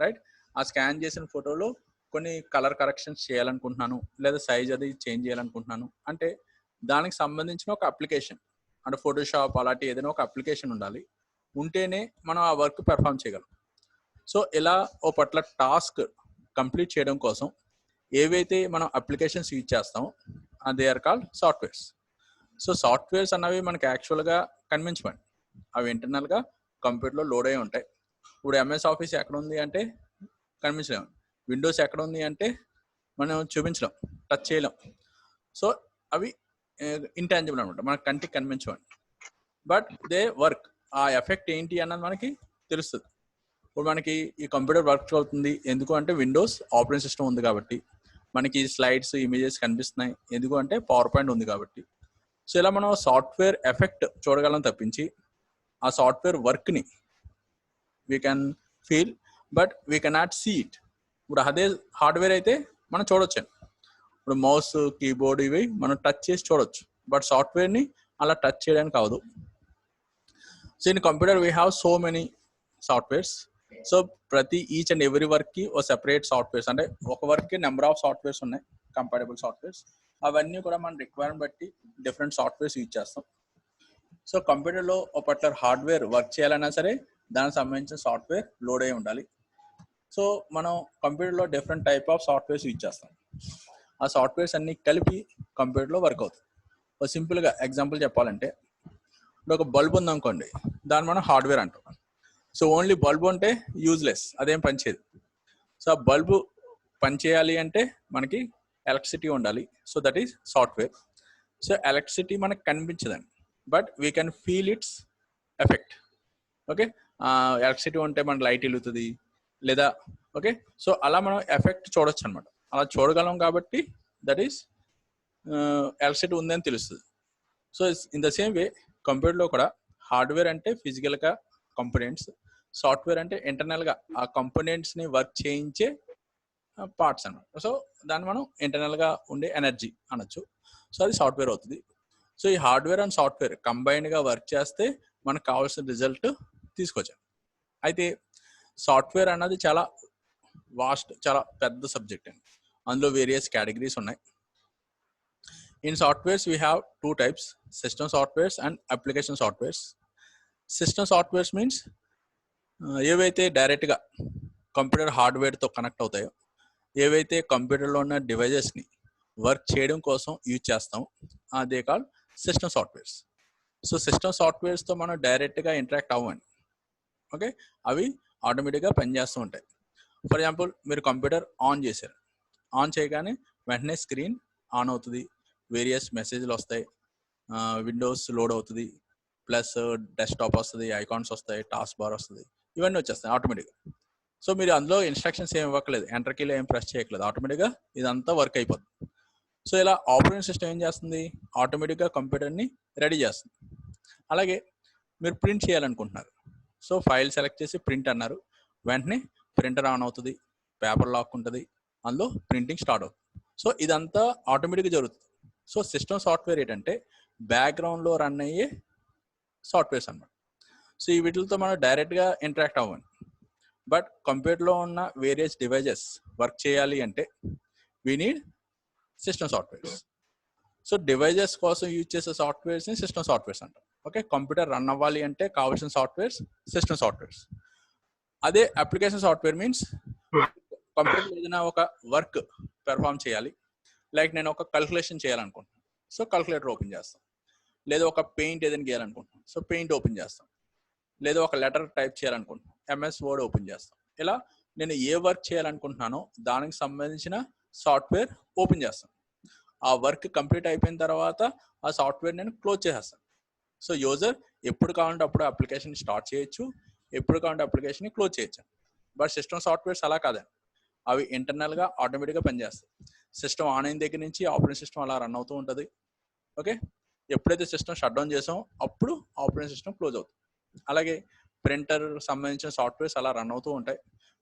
S1: రైట్, ఆ స్కాన్ చేసిన ఫోటోలో కొన్ని కలర్ కరెక్షన్స్ చేయాలనుకుంటున్నాను, లేదా సైజ్ అది చేంజ్ చేయాలనుకుంటున్నాను అంటే దానికి సంబంధించిన ఒక అప్లికేషన్ అంటే ఫోటోషాప్ అలాంటి ఏదైనా ఒక అప్లికేషన్ ఉండాలి, ఉంటేనే మనం ఆ వర్క్ పెర్ఫామ్ చేయగలం. సో ఇలా ఓ పట్ల టాస్క్ కంప్లీట్ చేయడం కోసం ఏవైతే మనం అప్లికేషన్స్ యూజ్ చేస్తామో they are called softwares. So softwares అన్నవి మనకి యాక్చువల్గా కనిపించమండి, అవి ఇంటర్నల్గా కంప్యూటర్లో లోడ్ అయి ఉంటాయి. ఇప్పుడు ఎంఎస్ ఆఫీస్ ఎక్కడ ఉంది అంటే కనిపించలేము, విండోస్ ఎక్కడ ఉంది అంటే మనం చూపించలేం, టచ్ చేయలేం. సో అవి ఇంటాంజిబుల్ అనమాట, మనకు కంటికి కనిపించవండి. బట్ దే వర్క్, ఆ ఎఫెక్ట్ ఏంటి అన్నది మనకి తెలుస్తుంది. ఇప్పుడు మనకి ఈ కంప్యూటర్ వర్క్ అవుతుంది ఎందుకు అంటే విండోస్ ఆపరేటింగ్ సిస్టమ్ ఉంది కాబట్టి, మనకి స్లైడ్స్ ఇమేజెస్ కనిపిస్తున్నాయి ఎందుకు అంటే పవర్ పాయింట్ ఉంది కాబట్టి. సో ఇలా మనం సాఫ్ట్వేర్ ఎఫెక్ట్ చూడగలం తప్పించి ఆ సాఫ్ట్వేర్ వర్క్ని we can feel but we cannot see it. ఇప్పుడు అదే హార్డ్వేర్ అయితే మనం చూడొచ్చు, ఇప్పుడు మౌస్ కీబోర్డ్ ఇవి మనం టచ్ చేసి చూడొచ్చు, బట్ సాఫ్ట్వేర్ని అలా టచ్ చేయడానికి అవ్వదు. So in computer we have so many softwares. So ప్రతి ఈచ్ అండ్ ఎవ్రీ వర్క్కి ఓ సెపరేట్ సాఫ్ట్వేర్స్, అంటే ఒక వర్క్కి నెంబర్ ఆఫ్ సాఫ్ట్వేర్స్ ఉన్నాయి, కంపాటబుల్ సాఫ్ట్వేర్స్. అవన్నీ కూడా మన రిక్వైర్మెంట్ బట్టి డిఫరెంట్ సాఫ్ట్వేర్స్ యూజ్ చేస్తాం. సో కంప్యూటర్లో ఒక పర్టికులర్ హార్డ్వేర్ వర్క్ చేయాలన్నా సరే దానికి సంబంధించిన సాఫ్ట్వేర్ లోడ్ అయి ఉండాలి. సో మనం కంప్యూటర్లో different type of softwares use చేస్తాం. ఆ సాఫ్ట్వేర్స్ అన్ని కలిపి కంప్యూటర్లో వర్క్ అవుతుంది. ఒక సింపుల్గా ఎగ్జాంపుల్ చెప్పాలంటే, ఇప్పుడు ఒక బల్బ్ ఉందనుకోండి, దాన్ని మనం హార్డ్వేర్ అంటాం. సో ఓన్లీ బల్బ్ ఉంటే యూజ్లెస్, అదేం పనిచేయదు. సో ఆ బల్బు పనిచేయాలి అంటే మనకి ఎలక్ట్రిసిటీ ఉండాలి, so that is software. So electricity మనకు కనిపించదండి, but we can feel its effect. Okay, electricity ఉంటే మన లైట్ వెలుగుతుంది లేదా, ఓకే. సో అలా మనం ఎఫెక్ట్ చూడొచ్చు అనమాట, అలా చూడగలం కాబట్టి దట్ ఈస్ ఎలక్ట్రిసిటీ ఉందని తెలుస్తుంది. So in the same way కంప్యూటర్లో కూడా హార్డ్వేర్ అంటే ఫిజికల్గా కంపోనెంట్స్, సాఫ్ట్వేర్ అంటే ఇంటర్నల్గా ఆ కంపోనెంట్స్ని వర్క్ చేయించే పార్ట్స్ అనమాట. సో దాన్ని మనం ఇంటర్నల్గా ఉండే ఎనర్జీ అనొచ్చు. సో అది సాఫ్ట్వేర్ అవుతుంది. సో ఈ హార్డ్వేర్ అండ్ సాఫ్ట్వేర్ కంబైన్డ్గా వర్క్ చేస్తే మనకు కావాల్సిన రిజల్ట్ తీసుకొచ్చాం. అయితే సాఫ్ట్వేర్ అన్నది చాలా వాస్ట్, చాలా పెద్ద సబ్జెక్ట్ అండి, అందులో వేరియస్ కేటగిరీస్ ఉన్నాయి. In softwares we have two types, system softwares and application softwares. System softwares means ఏవైతే డైరెక్ట్గా కంప్యూటర్ హార్డ్వేర్తో కనెక్ట్ అవుతాయో, ఏవైతే కంప్యూటర్లో ఉన్న డివైజెస్ని వర్క్ చేయడం కోసం యూజ్ చేస్తాం, they call system softwares. So system సాఫ్ట్వేర్స్తో మనం డైరెక్ట్గా ఇంటరాక్ట్ అవ్వండి, ఓకే, అవి ఆటోమేటిక్గా పనిచేస్తూ ఉంటాయి. ఫర్ ఎగ్జాంపుల్ మీరు కంప్యూటర్ ఆన్ చేశారు, ఆన్ చేయగానే వెంటనే స్క్రీన్ ఆన్ అవుతుంది, వేరియస్ మెసేజ్లు వస్తాయి, విండోస్ లోడ్ అవుతుంది, ప్లస్ డెస్క్టాప్ వస్తుంది, ఐకాన్స్ వస్తాయి, టాస్క్ బార్ వస్తుంది, ఇవన్నీ వచ్చేస్తాయి ఆటోమేటిక్గా. సో మీరు అందులో ఇన్స్ట్రక్షన్స్ ఏమి ఇవ్వట్లేదు, ఎంటర్ కీలో ఏం ప్రెస్ చేయట్లేదు, ఆటోమేటిక్గా ఇదంతా వర్క్ అయిపోతుంది. సో ఇలా ఆపరేటింగ్ సిస్టమ్ ఏం చేస్తుంది, ఆటోమేటిక్గా కంప్యూటర్ని రెడీ చేస్తుంది. అలాగే మీరు ప్రింట్ చేయాలనుకుంటున్నారు, సో ఫైల్ సెలెక్ట్ చేసి ప్రింట్ అన్నారు, వెంటనే ప్రింటర్ ఆన్ అవుతుంది, పేపర్ లాక్ ఉంటుంది, అందులో ప్రింటింగ్ స్టార్ట్ అవుతుంది. సో ఇదంతా ఆటోమేటిక్గా జరుగుతుంది. సో సిస్టమ్ సాఫ్ట్వేర్ ఏంటంటే బ్యాక్గ్రౌండ్లో రన్ అయ్యే సాఫ్ట్వేర్స్ అన్నమాట. సో ఈ వీటితో మనం డైరెక్ట్గా ఇంటరాక్ట్ అవ్వండి. బట్ కంప్యూటర్లో ఉన్న వేరియస్ డివైజెస్ వర్క్ చేయాలి అంటే we need system softwares. So devices కోసం యూజ్ చేసే సాఫ్ట్వేర్స్ని సిస్టమ్ సాఫ్ట్వేర్స్ అంటాం. ఓకే, కంప్యూటర్ రన్ అవ్వాలి అంటే కావాల్సిన సాఫ్ట్వేర్స్ సిస్టమ్ సాఫ్ట్వేర్స్. అదే అప్లికేషన్ సాఫ్ట్వేర్ మీన్స్ కంప్యూటర్లో ఏదైనా ఒక వర్క్ పెర్ఫామ్ చేయాలి, లైక్ నేను ఒక కల్కులేషన్ చేయాలనుకుంటున్నాను, సో కల్కులేటర్ ఓపెన్ చేస్తాం. లేదా ఒక పెయింట్ ఏదైనా గీయాలనుకుంటున్నాం, సో పెయింట్ ఓపెన్ చేస్తాం. లేదా ఒక లెటర్ టైప్ చేయాలనుకుంటున్నాం, ఎంఎస్ వర్డ్ ఓపెన్ చేస్తాం. ఇలా నేను ఏ వర్క్ చేయాలనుకుంటున్నానో దానికి సంబంధించిన సాఫ్ట్వేర్ ఓపెన్ చేస్తాను. ఆ వర్క్ కంప్లీట్ అయిపోయిన తర్వాత ఆ సాఫ్ట్వేర్ నేను క్లోజ్ చేసేస్తాను. సో యూజర్ ఎప్పుడు కావాలంటే అప్పుడు అప్లికేషన్ స్టార్ట్ చేయొచ్చు, ఎప్పుడు కావాలంటే అప్లికేషన్ క్లోజ్ చేయొచ్చు. బట్ సిస్టమ్ సాఫ్ట్వేర్స్ అలా కాదండి, అవి ఇంటర్నల్గా ఆటోమేటిక్గా పనిచేస్తాయి. సిస్టమ్ ఆన్ అయిన దగ్గర నుంచి ఆపరేటింగ్ సిస్టమ్ అలా రన్ అవుతూ ఉంటుంది. ఓకే, ఎప్పుడైతే సిస్టమ్ షట్ డౌన్ చేసామో అప్పుడు ఆపరేటింగ్ సిస్టమ్ క్లోజ్ అవుతుంది. అలాగే ప్రింటర్ సంబంధించిన సాఫ్ట్వేర్స్ అలా రన్ అవుతూ ఉంటాయి.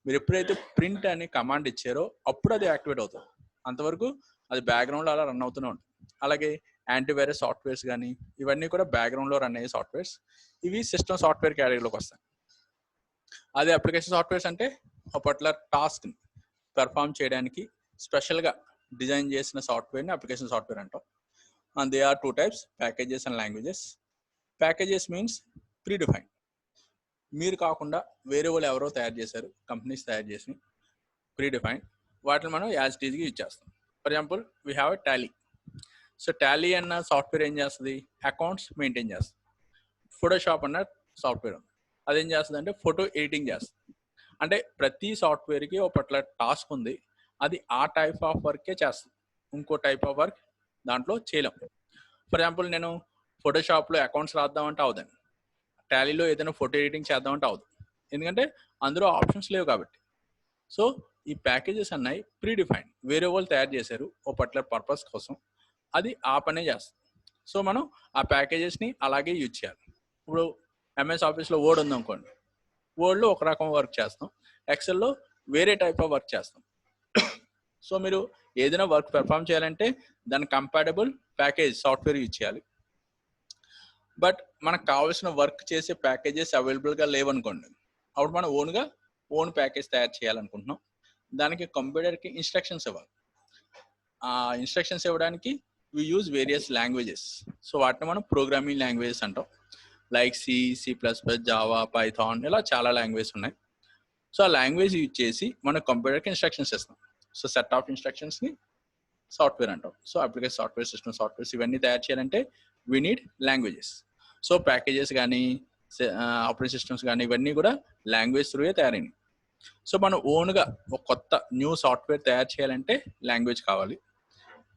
S1: మీరు ఎప్పుడైతే ప్రింట్ అని కమాండ్ ఇచ్చారో అప్పుడు అది యాక్టివేట్ అవుతుంది, అంతవరకు అది బ్యాక్గ్రౌండ్లో అలా రన్ అవుతూనే ఉంటుంది. అలాగే యాంటీవైరస్ సాఫ్ట్వేర్స్ కానీ ఇవన్నీ కూడా బ్యాక్గ్రౌండ్లో రన్ అయ్యే సాఫ్ట్వేర్స్, ఇవి సిస్టమ్ సాఫ్ట్వేర్ కేటగిరీలోకి వస్తాయి. అదే అప్లికేషన్ సాఫ్ట్వేర్స్ అంటే ఒక పర్టికులర్ టాస్క్ని పెర్ఫామ్ చేయడానికి స్పెషల్గా డిజైన్ చేసిన సాఫ్ట్వేర్ని అప్లికేషన్ సాఫ్ట్వేర్ అంటాం. And they are two types, packages and languages. Packages means predefine, మీరు కాకుండా వేరే వాళ్ళు ఎవరో తయారు చేశారు, కంపెనీస్ తయారు చేసి ప్రీ డిఫైన్, వాటిని మనం యాజ్ ఇట్ ఈజ్గా యూజ్ చేస్తాం. For example we have a Tally. So Tally అన్న సాఫ్ట్వేర్ ఏం చేస్తుంది, అకౌంట్స్ మెయింటైన్ చేస్తుంది. ఫోటోషాప్ అన్న సాఫ్ట్వేర్ ఉంది, అదేం చేస్తుంది అంటే ఫోటో ఎడిటింగ్ చేస్తుంది. అంటే ప్రతి సాఫ్ట్వేర్కి ఒక పర్టికులర్ టాస్క్ ఉంది, అది ఆ టైప్ ఆఫ్ వర్కే చేస్తుంది, ఇంకో టైప్ ఆఫ్ వర్క్ దాంట్లో చేయలేం. ఫర్ ఎగ్జాంపుల్ నేను ఫోటోషాప్లో అకౌంట్స్ రాద్దామంటే అవదండి, టాలీలో ఏదైనా ఫోటో ఎడిటింగ్ చేద్దామంటే అవదు, ఎందుకంటే అందులో ఆప్షన్స్ లేవు కాబట్టి. సో ఈ ప్యాకేజెస్ అన్నాయి ప్రీ డిఫైన్డ్, వేరే వాళ్ళు తయారు చేశారు ఓ పర్టికులర్ పర్పస్ కోసం, అది ఆ పనే చేస్తుంది. సో మనం ఆ ప్యాకేజెస్ని అలాగే యూజ్ చేయాలి. ఇప్పుడు ఎంఎస్ ఆఫీస్లో వర్డ్ ఉందనుకోండి, వర్డ్లో ఒక రకం వర్క్ చేస్తాం, ఎక్సెల్లో వేరే టైప్ ఆఫ్ వర్క్ చేస్తాం. సో మీరు ఏదైనా వర్క్ పెర్ఫామ్ చేయాలంటే దాని కంపాటబుల్ ప్యాకేజ్ సాఫ్ట్వేర్ యూజ్ చేయాలి. బట్ మనకు కావాల్సిన వర్క్ చేసే ప్యాకేజెస్ అవైలబుల్గా లేవనుకోండి, అప్పుడు మనం ఓన్ ప్యాకేజ్ తయారు చేయాలనుకుంటున్నాం. దానికి కంప్యూటర్కి ఇన్స్ట్రక్షన్స్ ఇవ్వాలి. ఆ ఇన్స్ట్రక్షన్స్ ఇవ్వడానికి we use various languages. So వాటిని మనం ప్రోగ్రామింగ్ లాంగ్వేజెస్ అంటాం, లైక్ C++, జావా, పైథాన్, ఇలా చాలా లాంగ్వేజెస్ ఉన్నాయి. సో ఆ లాంగ్వేజ్ యూజ్ చేసి మనం కంప్యూటర్కి ఇన్స్ట్రక్షన్స్ ఇస్తాం. సో సెట్ ఆఫ్ ఇన్స్ట్రక్షన్స్ని సాఫ్ట్వేర్ అంటాం. So application software, system softwares ఇవన్నీ తయారు చేయాలంటే we need languages. So packages కానీ ఆపరేటింగ్ సిస్టమ్స్ కానీ ఇవన్నీ కూడా లాంగ్వేజ్ త్రూయే తయారైనవి. సో మనం ఓన్గా ఒక కొత్త న్యూ సాఫ్ట్వేర్ తయారు చేయాలంటే లాంగ్వేజ్ కావాలి,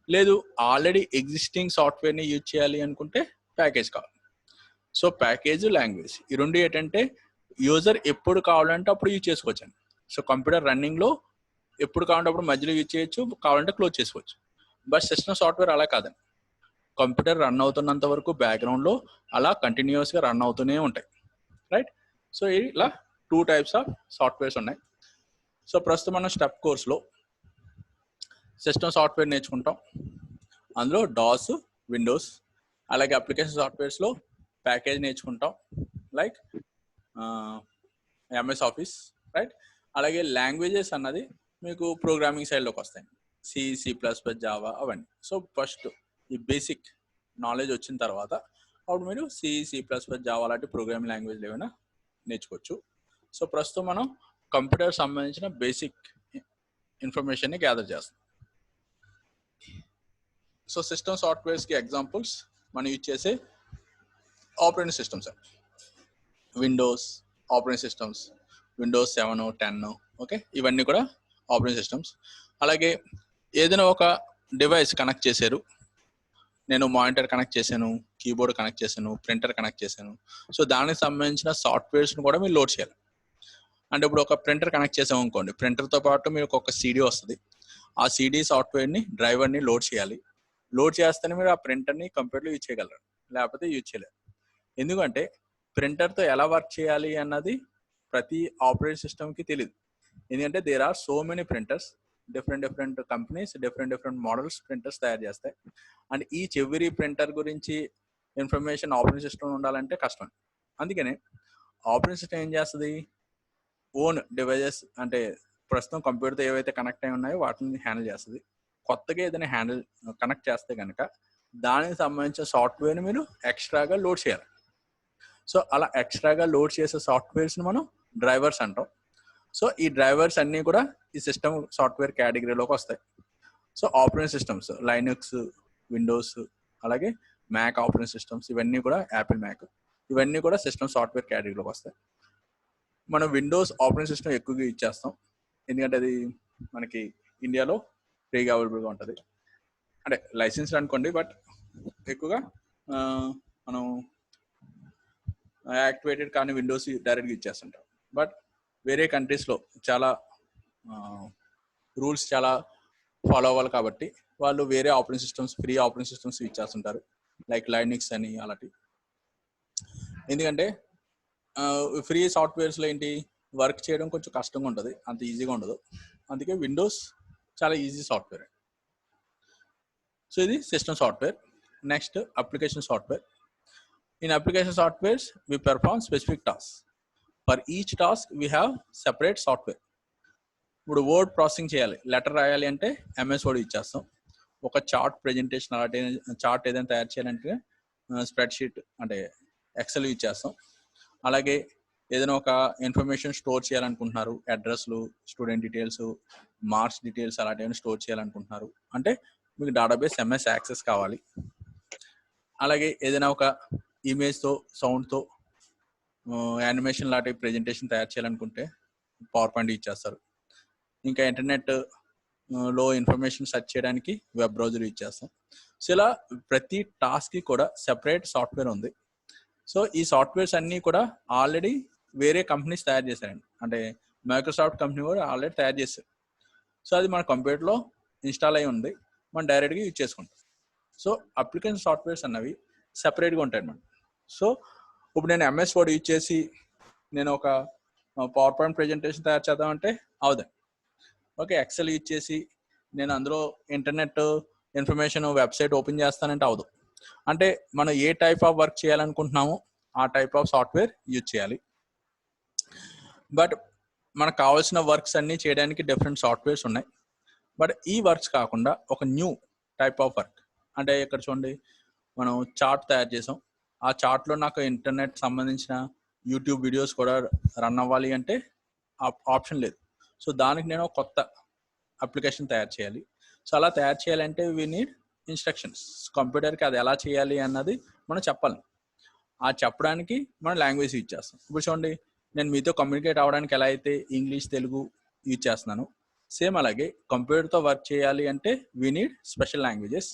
S1: లేదు ఆల్రెడీ ఎగ్జిస్టింగ్ సాఫ్ట్వేర్ని యూజ్ చేయాలి అనుకుంటే ప్యాకేజ్ కావాలి. సో ప్యాకేజ్, లాంగ్వేజ్ ఈ రెండు ఏంటంటే యూజర్ ఎప్పుడు కావాలంటే అప్పుడు యూజ్ చేసుకోవచ్చు. సో కంప్యూటర్ రన్నింగ్లో ఎప్పుడు కావాలంటే అప్పుడు మధ్యలో యూజ్ చేయొచ్చు, కావాలంటే క్లోజ్ చేసుకోవచ్చు. బట్ సిస్టమ్ సాఫ్ట్వేర్ అలా కాదండి, కంప్యూటర్ రన్ అవుతున్నంత వరకు బ్యాక్గ్రౌండ్లో అలా కంటిన్యూస్గా రన్ అవుతూనే ఉంటాయి, రైట్? సో ఇలా 2 టైప్స్ ఆఫ్ సాఫ్ట్వేర్స్ ఉన్నాయి. సో ప్రస్తుతం మనం స్టెప్ కోర్స్లో సిస్టమ్ సాఫ్ట్వేర్ నేర్చుకుంటాం. అందులో డాస్, విండోస్, అలాగే అప్లికేషన్ సాఫ్ట్వేర్స్లో ప్యాకేజ్ నేర్చుకుంటాం, లైక్ ఎంఎస్ ఆఫీస్, రైట్? అలాగే లాంగ్వేజెస్ అన్నది మీకు ప్రోగ్రామింగ్ సైడ్లోకి వస్తాయి, C++, జావా అవన్నీ. సో ఫస్ట్ ఈ బేసిక్ నాలెడ్జ్ వచ్చిన తర్వాత అప్పుడు మీరు C++, జావా లాంటి ప్రోగ్రామింగ్ లాంగ్వేజ్లు ఏమైనా నేర్చుకోవచ్చు. సో ప్రస్తుతం మనం కంప్యూటర్ సంబంధించిన బేసిక్ ఇన్ఫర్మేషన్ని గ్యాదర్ చేస్తాం. సో సిస్టమ్ సాఫ్ట్వేర్స్కి ఎగ్జాంపుల్స్ మనం యూజ్ చేసే operating systems, Windows operating systems, Windows 7, 10, okay, ఇవన్నీ కూడా ఆపరేటింగ్ సిస్టమ్స్. అలాగే ఏదైనా ఒక డివైస్ కనెక్ట్ చేశారు, నేను మానిటర్ కనెక్ట్ చేశాను, కీబోర్డ్ కనెక్ట్ చేశాను, ప్రింటర్ కనెక్ట్ చేశాను, సో దానికి సంబంధించిన సాఫ్ట్వేర్స్ని కూడా మీరు లోడ్ చేయాలి. అంటే ఇప్పుడు ఒక ప్రింటర్ కనెక్ట్ చేసాము అనుకోండి, ప్రింటర్తో పాటు మీకు ఒక CD వస్తుంది, ఆ CD సాఫ్ట్వేర్ని, డ్రైవర్ని లోడ్ చేయాలి. లోడ్ చేస్తేనే మీరు ఆ ప్రింటర్ని కంప్యూటర్లో యూజ్ చేయగలరు, లేకపోతే యూజ్ చేయలేరు. ఎందుకంటే ప్రింటర్తో ఎలా వర్క్ చేయాలి అన్నది ప్రతి ఆపరేటింగ్ సిస్టమ్కి తెలియదు. ఎందుకంటే there are so many printers, different companies different models printers తయారు చేస్తాయి. అండ్ ఈచ్ ఎవ్రీ ప్రింటర్ గురించి ఇన్ఫర్మేషన్ ఆపరేటింగ్ సిస్టమ్ ఉండాలంటే కష్టం. అందుకనే ఆపరేటింగ్ సిస్టమ్ ఏం చేస్తుంది, ఓన్ డివైజెస్ అంటే ప్రస్తుతం కంప్యూటర్తో ఏవైతే కనెక్ట్ అయి ఉన్నాయో వాటిని హ్యాండిల్ చేస్తుంది. కొత్తగా ఏదైనా కనెక్ట్ చేస్తే కనుక దానికి సంబంధించిన సాఫ్ట్వేర్ని మీరు ఎక్స్ట్రాగా లోడ్ చేయాలి. సో అలా ఎక్స్ట్రాగా లోడ్ చేసే సాఫ్ట్వేర్స్ని మనం డ్రైవర్స్ అంటాం. సో ఈ డ్రైవర్స్ అన్నీ కూడా ఈ సిస్టమ్ సాఫ్ట్వేర్ కేటగిరీలోకి వస్తాయి. So operating systems, Linux, Windows, అలాగే మ్యాక్ ఆపరేటింగ్ సిస్టమ్స్, ఇవన్నీ కూడా యాపిల్ మ్యాక్, ఇవన్నీ కూడా సిస్టమ్ సాఫ్ట్వేర్ కేటగిరీలోకి వస్తాయి. మనం విండోస్ ఆపరేటింగ్ సిస్టమ్ ఎక్కువగా యూజ్ చేస్తాం, ఎందుకంటే అది మనకి ఇండియాలో ఫ్రీగా అవైలబుల్గా ఉంటుంది. అంటే లైసెన్స్ అనుకోండి, బట్ ఎక్కువగా మనం యాక్టివేటెడ్ కానీ విండోస్ డైరెక్ట్గా యూజ్ చేస్తుంటాం. బట్ వేరే కంట్రీస్లో చాలా రూల్స్ చాలా ఫాలో అవ్వాలి కాబట్టి వాళ్ళు వేరే operating systems, free operating systems use చేస్తుంటారు, లైక్ లైనక్స్ అని అలాంటివి. ఎందుకంటే ఫ్రీ సాఫ్ట్వేర్స్లో ఏంటి, వర్క్ చేయడం కొంచెం కష్టంగా ఉంటుంది, అంత ఈజీగా ఉండదు. అందుకే విండోస్ చాలా ఈజీ సాఫ్ట్వేర్. సో ఇది system software. Next application software. In application softwares we perform specific tasks. For each task we have separate software. ఇప్పుడు వర్డ్ ప్రాసెసింగ్ చేయాలి, లెటర్ రాయాలి అంటే MS వర్డ్ ఇచ్చేస్తాం. ఒక చార్ట్ ప్రెజెంటేషన్ అలాంటి చార్ట్ ఏదైనా తయారు చేయాలంటే స్ప్రెడ్ షీట్ అంటే ఎక్సెల్ యూజ్ చేస్తాం. అలాగే ఏదైనా ఒక ఇన్ఫర్మేషన్ స్టోర్ చేయాలనుకుంటున్నారు, అడ్రస్లు, స్టూడెంట్ డీటెయిల్స్, మార్క్స్ డీటెయిల్స్ అలాంటివి ఏమైనా స్టోర్ చేయాలనుకుంటున్నారు అంటే మీకు డేటాబేస్ ఎంఎస్ యాక్సెస్ కావాలి. అలాగే ఏదైనా ఒక ఇమేజ్తో, సౌండ్తో యానిమేషన్ లాంటి ప్రెజెంటేషన్ తయారు చేయాలనుకుంటే పవర్ పాయింట్ యూజ్ చేస్తారు. ఇంకా ఇంటర్నెట్ లో ఇన్ఫర్మేషన్ సెర్చ్ చేయడానికి వెబ్ బ్రౌజర్ యూజ్ చేస్తాం. సో ఇలా ప్రతి టాస్క్కి కూడా సెపరేట్ సాఫ్ట్వేర్ ఉంది. సో ఈ సాఫ్ట్వేర్స్ అన్నీ కూడా ఆల్రెడీ వేరే కంపెనీస్ తయారు చేశారండి. అంటే మైక్రోసాఫ్ట్ కంపెనీ కూడా ఆల్రెడీ తయారు చేశారు. సో అది మన కంప్యూటర్లో ఇన్స్టాల్ అయి ఉంది, మనం డైరెక్ట్గా యూజ్ చేసుకుంటాం. సో అప్లికేషన్ సాఫ్ట్వేర్స్ అన్నవి సెపరేట్గా ఉంటాయి అన్నమాట. సో ఇప్పుడు నేను ఎంఎస్ వర్డ్ యూజ్ చేసి నేను ఒక పవర్ పాయింట్ ప్రెజెంటేషన్ తయారు చేద్దామంటే అవుదండి. ఓకే, ఎక్సెల్ యూజ్ చేసి నేను అందులో ఇంటర్నెట్ ఇన్ఫర్మేషన్ వెబ్సైట్ ఓపెన్ చేస్తానంటే అవదు. అంటే మనం ఏ టైప్ ఆఫ్ వర్క్ చేయాలనుకుంటున్నామో ఆ టైప్ ఆఫ్ సాఫ్ట్వేర్ యూజ్ చేయాలి. బట్ మనకు కావాల్సిన వర్క్స్ అన్నీ చేయడానికి డిఫరెంట్ సాఫ్ట్వేర్స్ ఉన్నాయి. బట్ ఈ వర్క్స్ కాకుండా ఒక న్యూ టైప్ ఆఫ్ వర్క్ అంటే ఇక్కడ చూడండి, మనం చార్ట్ తయారు చేసాం. ఆ చార్ట్లో నాకు ఇంటర్నెట్ సంబంధించిన యూట్యూబ్ వీడియోస్ కూడా రన్ అవ్వాలి అంటే ఆప్షన్ లేదు. సో దానికి నేను కొత్త అప్లికేషన్ తయారు చేయాలి. సో అలా తయారు చేయాలంటే వీ నీడ్ ఇన్స్ట్రక్షన్స్. కంప్యూటర్కి అది ఎలా చేయాలి అన్నది మనం చెప్పాలి. ఆ చెప్పడానికి మనం లాంగ్వేజ్ యూజ్ చేస్తాం. ఇప్పుడు చూడండి, నేను మీతో కమ్యూనికేట్ అవ్వడానికి ఎలా అయితే ఇంగ్లీష్, తెలుగు యూజ్ చేస్తున్నాను, సేమ్ అలాగే కంప్యూటర్తో వర్క్ చేయాలి అంటే వీ నీడ్ స్పెషల్ లాంగ్వేజెస్.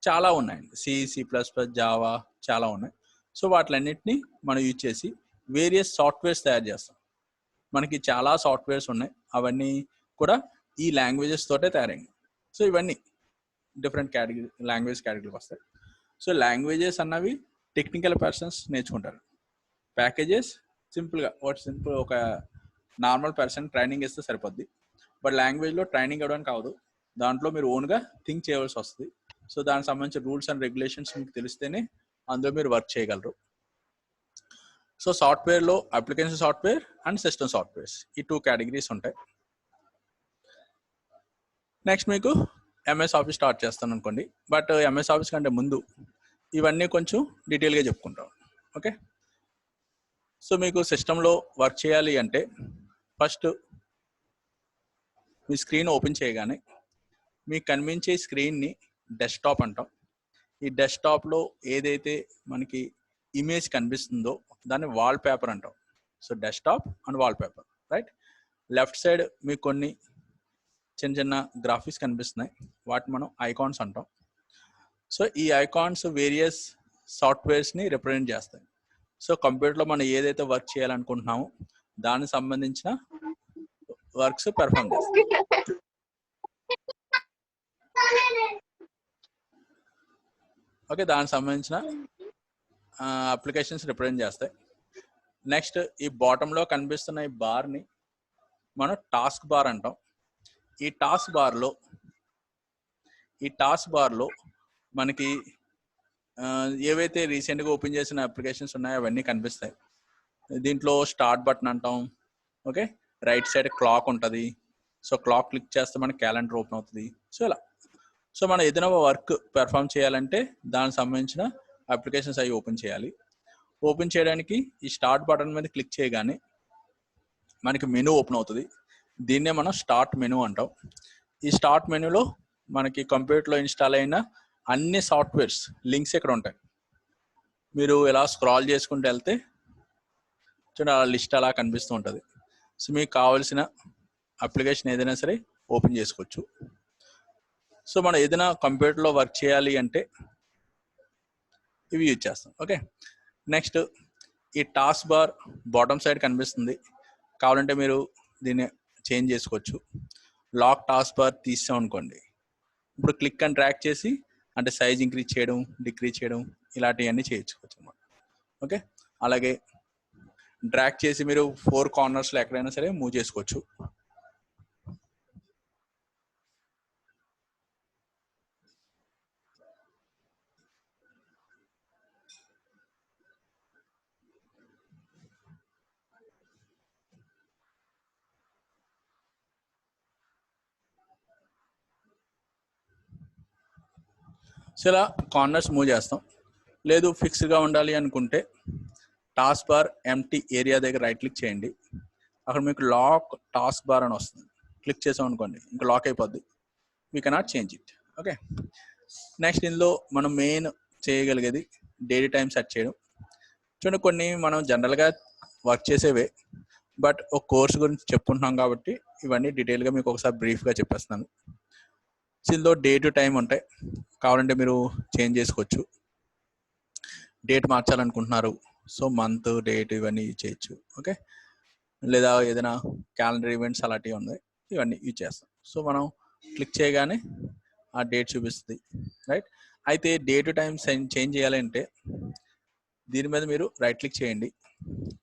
S1: చాలా ఉన్నాయండి, C++, జావా చాలా ఉన్నాయి. సో వాటిలన్నిటిని మనం యూజ్ చేసి వేరియస్ సాఫ్ట్వేర్స్ తయారు చేస్తాం. మనకి చాలా సాఫ్ట్వేర్స్ ఉన్నాయి, అవన్నీ కూడా ఈ లాంగ్వేజెస్ తోటే తయారైంది. సో ఇవన్నీ డిఫరెంట్ లాంగ్వేజ్ కేటగిరీకి వస్తాయి. సో లాంగ్వేజెస్ అన్నవి టెక్నికల్ పర్సన్స్ నేర్చుకుంటారు. ప్యాకేజెస్ సింపుల్గా ఒక నార్మల్ పర్సన్ ట్రైనింగ్ ఇస్తే సరిపోద్ది. బట్ లాంగ్వేజ్లో ట్రైనింగ్ ఇవ్వడానికి కావదు, దాంట్లో మీరు ఓన్గా థింక్ చేయవలసి వస్తుంది. సో దానికి సంబంధించిన రూల్స్ అండ్ రెగ్యులేషన్స్ మీకు తెలిస్తేనే అందులో మీరు వర్క్ చేయగలరు. సో సాఫ్ట్వేర్లో application software and system softwares ఈ 2 కేటగిరీస్ ఉంటాయి. నెక్స్ట్ మీకు ఎంఎస్ ఆఫీస్ స్టార్ట్ చేస్తాను అనుకోండి. బట్ ఎంఎస్ ఆఫీస్ కంటే ముందు ఇవన్నీ కొంచెం డీటెయిల్గా చెప్పుకుంటాం. ఓకే, సో మీకు సిస్టంలో వర్క్ చేయాలి అంటే ఫస్ట్ మీ స్క్రీన్ ఓపెన్ చేయగానే మీకు కనిపించే స్క్రీన్ని డెస్క్టాప్ అంటాం. ఈ డెస్క్టాప్లో ఏదైతే మనకి ఇమేజ్ కనిపిస్తుందో దాన్ని వాల్ పేపర్ అంటాం. So desktop and wall paper, right. Left side మీకు కొన్ని చిన్న చిన్న గ్రాఫిక్స్ కనిపిస్తున్నాయి, వాటిని మనం ఐకాన్స్ అంటాం. సో ఈ ఐకాన్స్ వేరియస్ సాఫ్ట్వేర్స్ని రిప్రజెంట్ చేస్తాయి. సో కంప్యూటర్లో మనం ఏదైతే వర్క్ చేయాలనుకుంటున్నామో దానికి సంబంధించిన వర్క్స్ పెర్ఫామ్ చేస్తాయి. ఓకే, దానికి సంబంధించిన అప్లికేషన్స్ రిప్రజెంట్ చేస్తాయి. నెక్స్ట్ ఈ బాటంలో కనిపిస్తున్న ఈ బార్ని మనం టాస్క్ బార్ అంటాం. ఈ టాస్క్ బార్లో మనకి ఏవైతే రీసెంట్గా ఓపెన్ చేసిన అప్లికేషన్స్ ఉన్నాయో అవన్నీ కనిపిస్తాయి. దీంట్లో స్టార్ట్ బటన్ అంటాం. ఓకే, రైట్ సైడ్ క్లాక్ ఉంటుంది. సో క్లాక్ క్లిక్ చేస్తే మనకి క్యాలెండర్ ఓపెన్ అవుతుంది. సో ఇలా సో మనం ఏదైనా వర్క్ పెర్ఫామ్ చేయాలంటే దానికి సంబంధించిన అప్లికేషన్స్ అవి ఓపెన్ చేయాలి. ఓపెన్ చేయడానికి ఈ స్టార్ట్ బటన్ మీద క్లిక్ చేయగానే మనకి మెనూ ఓపెన్ అవుతుంది. దీన్నే మనం స్టార్ట్ మెనూ అంటాం. ఈ స్టార్ట్ మెనూలో మనకి కంప్యూటర్లో ఇన్స్టాల్ అయిన అన్ని సాఫ్ట్వేర్స్ లింక్స్ ఇక్కడ ఉంటాయి. మీరు ఇలా స్క్రాల్ చేసుకుంటూ వెళ్తే చూడండి, ఆ లిస్ట్ అలా కనిపిస్తూ ఉంటుంది. సో మీకు కావాల్సిన అప్లికేషన్ ఏదైనా సరే ఓపెన్ చేసుకోవచ్చు. సో మనం ఏదైనా కంప్యూటర్లో వర్క్ చేయాలి అంటే ఇవి యూజ్ చేస్తాం. ఓకే, నెక్స్ట్ ఈ టాస్క్ బార్ బాటమ్ సైడ్ కనిపిస్తుంది. కావాలంటే మీరు దీన్ని చేంజ్ చేసుకోవచ్చు. లాక్ టాస్క్ బార్ తీసాం అనుకోండి, ఇప్పుడు క్లిక్ అండ్ డ్రాగ్ చేసి అంటే సైజ్ ఇంక్రీజ్ చేయడం, డిక్రీజ్ చేయడం ఇలాంటివన్నీ చేయించుకోవచ్చు అన్నమాట. ఓకే, అలాగే డ్రాగ్ చేసి మీరు 4 కార్నర్స్లో ఎక్కడైనా సరే మూవ్ చేసుకోవచ్చు. సో ఇలా కార్నర్స్ మూవ్ చేస్తాం. లేదు ఫిక్స్డ్గా ఉండాలి అనుకుంటే టాస్క్ బార్ ఎంటీ ఏరియా దగ్గర రైట్ క్లిక్ చేయండి. అక్కడ మీకు లాక్ టాస్క్ బార్ అని వస్తుంది. క్లిక్ చేసాం అనుకోండి ఇంకా లాక్ అయిపోద్ది. We cannot change it. Okay, next ఇందులో మనం మెయిన్ చేయగలిగేది డైలీ టైం సెట్ చేయడం. చూడండి, కొన్ని మనం జనరల్గా వర్క్ చేసేవే, బట్ ఒక కోర్స్ గురించి చెప్పుకుంటున్నాం కాబట్టి ఇవన్నీ డీటెయిల్గా మీకు ఒకసారి బ్రీఫ్గా చెప్పేస్తున్నాను. ఇందులో డే టు టైం ఉంటాయి, కావాలంటే మీరు చేంజ్ చేసుకోవచ్చు. డేట్ మార్చాలనుకుంటున్నారు, సో మంత్ డేట్ ఇవన్నీ యూజ్ చేయొచ్చు. ఓకే, లేదా ఏదైనా క్యాలెండర్ ఈవెంట్స్ అలాంటివి ఉన్నాయి, ఇవన్నీ యూజ్ చేస్తాం. సో మనం క్లిక్ చేయగానే ఆ డేట్ చూపిస్తుంది, రైట్. అయితే డే టు టైం చేంజ్ చేయాలంటే దీని మీద మీరు రైట్ క్లిక్ చేయండి.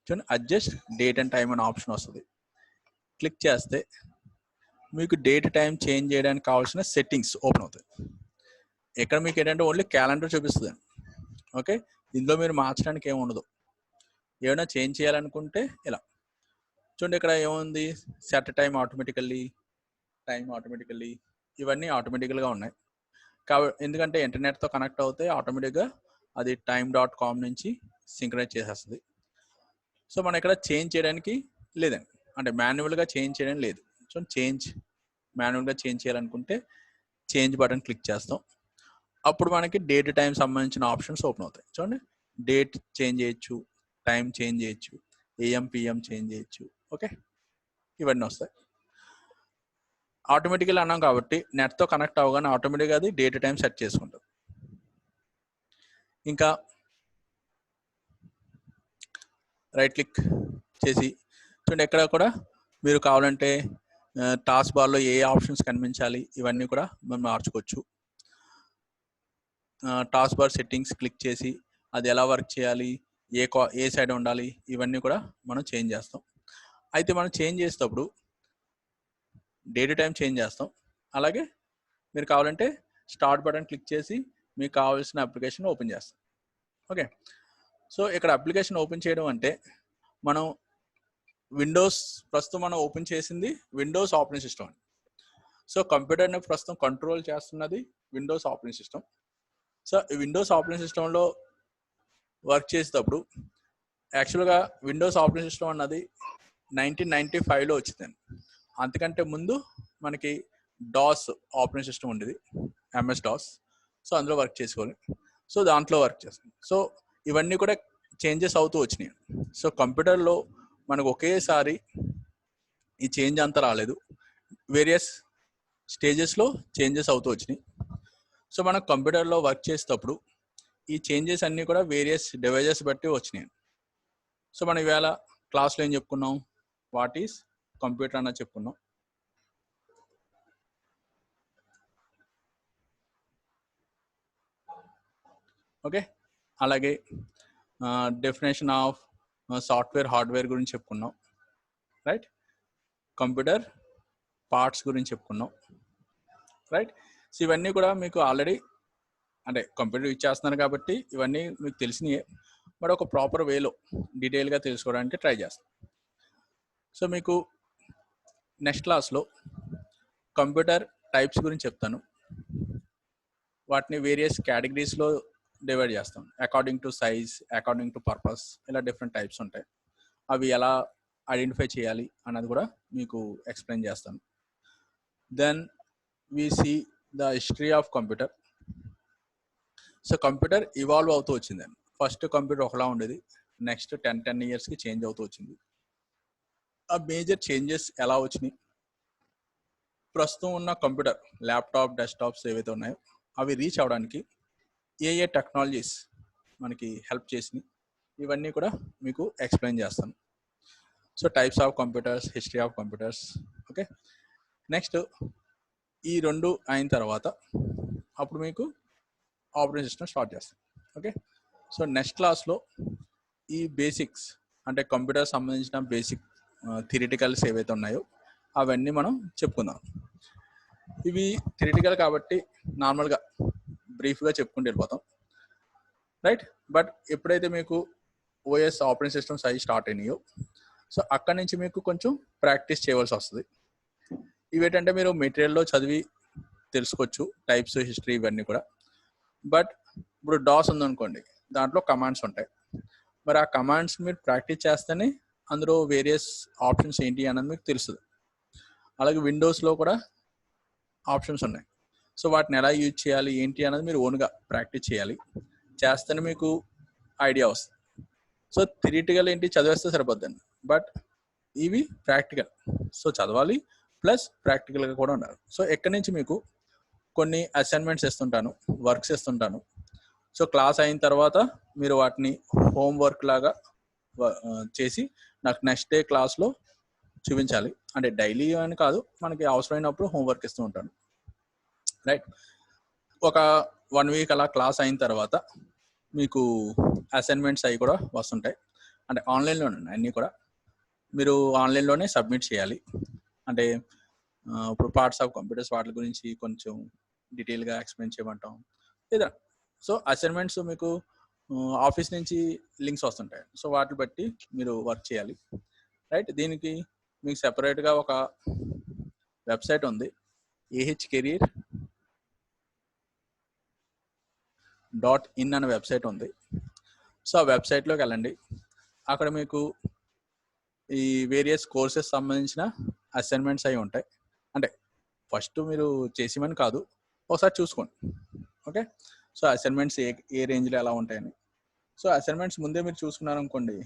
S1: చూడండి, అడ్జస్ట్ డేట్ అండ్ టైం అనే ఆప్షన్ వస్తుంది. క్లిక్ చేస్తే మీకు డేట్ టైం చేంజ్ చేయడానికి కావాల్సిన సెట్టింగ్స్ ఓపెన్ అవుతాయి. ఇక్కడ మీకు ఏంటంటే ఓన్లీ క్యాలెండర్ చూపిస్తుంది. ఓకే, ఇందులో మీరు మార్చడానికి ఏమి ఉండదు. ఏమైనా చేంజ్ చేయాలనుకుంటే ఇలా చూడండి, ఇక్కడ ఏముంది, set time automatically, time automatically, ఇవన్నీ ఆటోమేటికల్గా ఉన్నాయి. ఎందుకంటే ఇంటర్నెట్తో కనెక్ట్ అవుతే ఆటోమేటిక్గా అది time.com నుంచి సింక్రనైజ్ చేసేస్తుంది. సో మనం ఇక్కడ చేంజ్ చేయడానికి లేదండి, అంటే మాన్యువల్గా చేంజ్ చేయడం లేదు. సో మాన్యువల్గా చేంజ్ చేయాలనుకుంటే చేంజ్ బటన్ క్లిక్ చేస్తాం. అప్పుడు మనకి డేట్ టైం సంబంధించిన ఆప్షన్స్ ఓపెన్ అవుతాయి. చూడండి, డేట్ చేంజ్ చేయొచ్చు, టైం చేంజ్ చేయొచ్చు, AM PM చేంజ్ చేయొచ్చు. ఓకే, ఇవన్నీ వస్తాయి. ఆటోమేటికల్ అన్నాం కాబట్టి నెట్తో కనెక్ట్ అవ్వగానే ఆటోమేటిక్గా అది డేట్ టైం సెట్ చేసుకుంటుంది. ఇంకా రైట్ క్లిక్ చేసి చూడండి, ఎక్కడ కూడా మీరు కావాలంటే టాస్క్ బార్లో ఏ ఆప్షన్స్ కనిపించాలి ఇవన్నీ కూడా మనం మార్చుకోవచ్చు. టాస్క్ బార్ సెట్టింగ్స్ క్లిక్ చేసి అది ఎలా వర్క్ చేయాలి, ఏ సైడ్ ఉండాలి, ఇవన్నీ కూడా మనం చేంజ్ చేస్తాం. అయితే మనం చేంజ్ చేసేటప్పుడు డేట్ టైం చేంజ్ చేస్తాం. అలాగే మీరు కావాలంటే స్టార్ట్ బటన్ క్లిక్ చేసి మీకు కావాల్సిన అప్లికేషన్ ఓపెన్ చేస్తాం. ఓకే, సో ఇక్కడ అప్లికేషన్ ఓపెన్ చేయడం అంటే మనం విండోస్, ప్రస్తుతం మనం ఓపెన్ చేసింది విండోస్ ఆపరేటింగ్ సిస్టమ్. సో కంప్యూటర్ని ప్రస్తుతం కంట్రోల్ చేస్తున్నది విండోస్ ఆపరేటింగ్ సిస్టమ్. సో ఈ విండోస్ ఆపరేటింగ్ సిస్టంలో వర్క్ చేసేటప్పుడు యాక్చువల్గా విండోస్ ఆపరేటింగ్ సిస్టమ్ అన్నది 1995లో వచ్చిందండి. అంతకంటే ముందు మనకి డాస్ ఆపరేటింగ్ సిస్టమ్ ఉండేది, MS DOS. సో అందులో వర్క్ చేసుకోవాలి. సో దాంట్లో వర్క్ చేస్తాం. సో ఇవన్నీ కూడా చేంజెస్ అవుతూ వచ్చినాయి. సో కంప్యూటర్లో మనకు ఒకేసారి ఈ చేంజ్ అంతా రాలేదు, వేరియస్ స్టేజెస్లో చేంజెస్ అవుతూ వచ్చినాయి. సో మనం కంప్యూటర్లో వర్క్ చేసేటప్పుడు ఈ చేంజెస్ అన్నీ కూడా వేరియస్ డివైజెస్ బట్టి వచ్చినాయి. సో మనం ఇవాళ క్లాస్లో ఏం చెప్పుకున్నాం, వాట్ ఈస్ కంప్యూటర్ అన్న చెప్పుకున్నాం. ఓకే, అలాగే డెఫినేషన్ ఆఫ్ సాఫ్ట్వేర్ హార్డ్వేర్ గురించి చెప్పుకున్నాం, రైట్. కంప్యూటర్ పార్ట్స్ గురించి చెప్పుకున్నాం, రైట్. సో ఇవన్నీ కూడా మీకు ఆల్రెడీ అంటే కంప్యూటర్ యూజ్ చేస్తున్నారు కాబట్టి ఇవన్నీ మీకు తెలిసినయే, బట్ ఒక ప్రాపర్ వేలో డీటెయిల్గా తెలుసుకోవడానికి ట్రై చేస్తాం. సో మీకు నెక్స్ట్ క్లాస్లో కంప్యూటర్ టైప్స్ గురించి చెప్తాను. వాటిని వేరియస్ కేటగిరీస్లో డివైడ్ చేస్తాం, according to size, according to purpose, ఇలా డిఫరెంట్ టైప్స్ ఉంటాయి. అవి ఎలా ఐడెంటిఫై చేయాలి అన్నది కూడా మీకు ఎక్స్ప్లెయిన్ చేస్తాను. Then we see the history of computer. So computer evolve అవుతూ వచ్చిందండి. ఫస్ట్ కంప్యూటర్ ఒకలా ఉండేది, నెక్స్ట్ 10 yearsకి చేంజ్ అవుతూ వచ్చింది. ఆ మేజర్ చేంజెస్ ఎలా వచ్చినాయి, ప్రస్తుతం ఉన్న కంప్యూటర్ ల్యాప్టాప్, డెస్క్టాప్స్ ఏవైతే ఉన్నాయో అవి రీచ్ అవ్వడానికి ఏ టెక్నాలజీస్ మనకి హెల్ప్ చేసినాయి, ఇవన్నీ కూడా మీకు ఎక్స్ప్లెయిన్ చేస్తాను. So types of computers, history of computers. Okay, next ఈ రెండు అయిన తర్వాత అప్పుడు మీకు ఆపరేటింగ్ సిస్టమ్ స్టార్ట్ చేస్తాం. ఓకే, సో నెక్స్ట్ క్లాస్లో ఈ బేసిక్స్ అంటే కంప్యూటర్ సంబంధించిన బేసిక్ థియరిటికల్స్ ఏవైతే ఉన్నాయో అవన్నీ మనం చెప్పుకుందాం. ఇవి థియరిటికల్ కాబట్టి నార్మల్గా బ్రీఫ్గా చెప్పుకుంటూ వెళ్ళిపోతాం, రైట్. బట్ ఎప్పుడైతే మీకు OS ఆపరేటింగ్ సిస్టమ్స్ అవి స్టార్ట్ అయినాయో సో అక్కడి నుంచి మీకు కొంచెం ప్రాక్టీస్ చేయవలసి వస్తుంది. ఇవేంటంటే మీరు మెటీరియల్లో చదివి తెలుసుకోవచ్చు, టైప్స్, హిస్టరీ ఇవన్నీ కూడా. బట్ ఇప్పుడు డాస్ ఉందనుకోండి, దాంట్లో కమాండ్స్ ఉంటాయి. మరి ఆ కమాండ్స్ మీరు ప్రాక్టీస్ చేస్తేనే అందులో వేరియస్ ఆప్షన్స్ ఏంటి అన్నది మీకు తెలుస్తుంది. అలాగే విండోస్లో కూడా ఆప్షన్స్ ఉన్నాయి. సో వాటిని ఎలా యూజ్ చేయాలి ఏంటి అన్నది మీరు ఓన్గా ప్రాక్టీస్ చేయాలి. చేస్తేనే మీకు ఐడియా వస్తుంది. సో థియరిటికల్ ఏంటి చదివేస్తే సరిపోద్దండి, బట్ ఇవి ప్రాక్టికల్. సో చదవాలి ప్లస్ ప్రాక్టికల్గా కూడా ఉండాలి. సో ఎక్కడి నుంచి మీకు కొన్ని అసైన్మెంట్స్ ఇస్తుంటాను, వర్క్స్ ఇస్తుంటాను. సో క్లాస్ అయిన తర్వాత మీరు వాటిని హోంవర్క్ లాగా చేసి నాకు నెక్స్ట్ డే క్లాస్లో చూపించాలి. అంటే డైలీ అని కాదు, మనకి అవసరమైనప్పుడు హోంవర్క్ ఇస్తూ ఉంటాను. రైట్. ఒక 1 వీక్ అలా క్లాస్ అయిన తర్వాత మీకు అసైన్మెంట్స్ అవి కూడా వస్తుంటాయి. అంటే ఆన్లైన్లోనే అన్నీ కూడా మీరు ఆన్లైన్లోనే సబ్మిట్ చేయాలి. అంటే ఇప్పుడు పార్ట్స్ ఆఫ్ కంప్యూటర్స్ వాటి గురించి కొంచెం డీటెయిల్గా ఎక్స్ప్లెయిన్ చేయమంటాం లేదా. సో అసైన్మెంట్స్ మీకు ఆఫీస్ నుంచి లింక్స్ వస్తుంటాయి. సో వాటిని బట్టి మీరు వర్క్ చేయాలి. రైట్. దీనికి మీకు సెపరేట్గా ఒక వెబ్సైట్ ఉంది, ahcareer.in అనే వెబ్సైట్ ఉంది. సో ఆ వెబ్సైట్లోకి వెళ్ళండి. అక్కడ మీకు ఈ వేరియస్ కోర్సెస్ సంబంధించిన అసైన్మెంట్స్ అవి ఉంటాయి. అంటే ఫస్ట్ మీరు చేసేమని కాదు, ఒకసారి చూసుకోండి. ఓకే. సో అసైన్మెంట్స్ ఏ రేంజ్లో ఎలా ఉంటాయని. సో అసైన్మెంట్స్ ముందే మీరు చూసుకున్నారనుకోండి,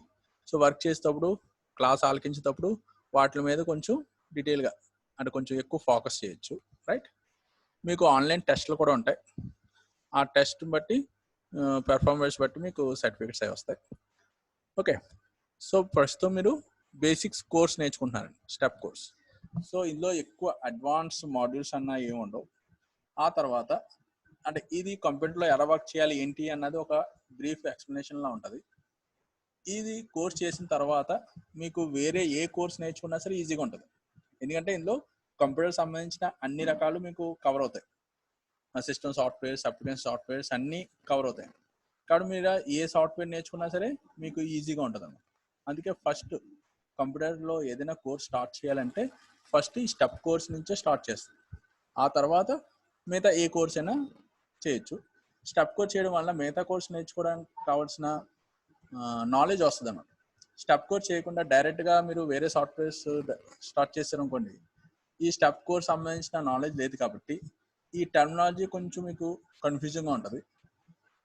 S1: సో వర్క్ చేసేటప్పుడు క్లాస్ ఆలకించేటప్పుడు వాటి మీద కొంచెం డీటెయిల్గా అంటే కొంచెం ఎక్కువ ఫోకస్ చేయొచ్చు. రైట్. మీకు ఆన్లైన్ టెస్ట్లు కూడా ఉంటాయి. ఆ టెస్ట్ బట్టి పెర్ఫార్మెన్స్ బట్టి మీకు సర్టిఫికెట్స్ అవి వస్తాయి. ఓకే. సో ప్రస్తుతం మీరు బేసిక్స్ కోర్స్ నేర్చుకుంటున్నారండి, స్టెప్ కోర్స్. సో ఇందులో ఎక్కువ అడ్వాన్స్ మాడ్యూల్స్ అన్న ఏమి ఉండవు. ఆ తర్వాత అంటే ఇది కంప్యూటర్లో ఎలా వర్క్ చేయాలి ఏంటి అన్నది ఒక బ్రీఫ్ ఎక్స్ప్లెనేషన్లా ఉంటుంది. ఇది కోర్స్ చేసిన తర్వాత మీకు వేరే ఏ కోర్స్ నేర్చుకున్నా సరే ఈజీగా ఉంటుంది. ఎందుకంటే ఇందులో కంప్యూటర్ సంబంధించిన అన్ని రకాలు మీకు కవర్ అవుతాయి. సిస్టమ్ సాఫ్ట్వేర్స్, అప్లికేషన్ సాఫ్ట్వేర్స్ అన్నీ కవర్ అవుతాయి. కాబట్టి మీరు ఏ సాఫ్ట్వేర్ నేర్చుకున్నా సరే మీకు ఈజీగా ఉంటుంది అన్నమాట. అందుకే ఫస్ట్ కంప్యూటర్లో ఏదైనా కోర్స్ స్టార్ట్ చేయాలంటే ఫస్ట్ ఈ స్టెప్ కోర్స్ నుంచే స్టార్ట్ చేస్తుంది. ఆ తర్వాత మిగతా ఏ కోర్స్ అయినా చేయొచ్చు. స్టెప్ కోర్స్ చేయడం వల్ల మిగతా కోర్స్ నేర్చుకోవడానికి కావాల్సిన నాలెడ్జ్ వస్తుంది అన్నమాట. స్టెప్ కోర్స్ చేయకుండా డైరెక్ట్గా మీరు వేరే సాఫ్ట్వేర్స్ స్టార్ట్ చేశారనుకోండి, ఈ స్టెప్ కోర్స్ సంబంధించిన నాలెడ్జ్ లేదు కాబట్టి ఈ టర్మినాలజీ కొంచెం మీకు కన్ఫ్యూజింగ్గా ఉంటుంది.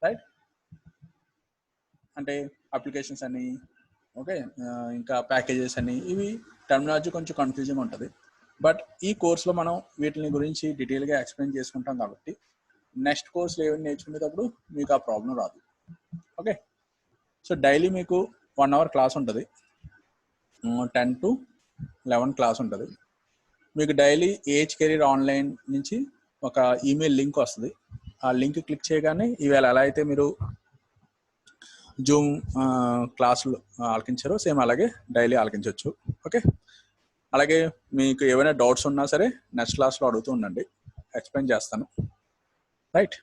S1: రైట్. అంటే అప్లికేషన్స్ అని, ఓకే, ఇంకా ప్యాకేజెస్ అని, ఇవి టర్మినాలజీ కొంచెం కన్ఫ్యూజింగ్ ఉంటుంది. బట్ ఈ కోర్సులో మనం వీటిని గురించి డీటెయిల్గా ఎక్స్ప్లెయిన్ చేసుకుంటాం కాబట్టి నెక్స్ట్ కోర్సులో ఏమైనా నేర్చుకునేటప్పుడు మీకు ఆ ప్రాబ్లం రాదు. ఓకే. సో డైలీ మీకు 1 అవర్ క్లాస్ ఉంటుంది, 10 to 11 క్లాస్ ఉంటుంది. మీకు డైలీ AHcareer ఆన్లైన్ నుంచి ఒక ఈమెయిల్ లింక్ వస్తుంది. ఆ లింక్ క్లిక్ చేయగానే ఈవేళ ఎలా అయితే మీరు జూమ్ క్లాసులు ఆలకించారో సేమ్ అలాగే డైలీ ఆలకించవచ్చు. ఓకే. అలాగే మీకు ఏమైనా డౌట్స్ ఉన్నా సరే నెక్స్ట్ క్లాస్లో అడుగుతూ ఉండండి, ఎక్స్ప్లెయిన్ చేస్తాను. రైట్.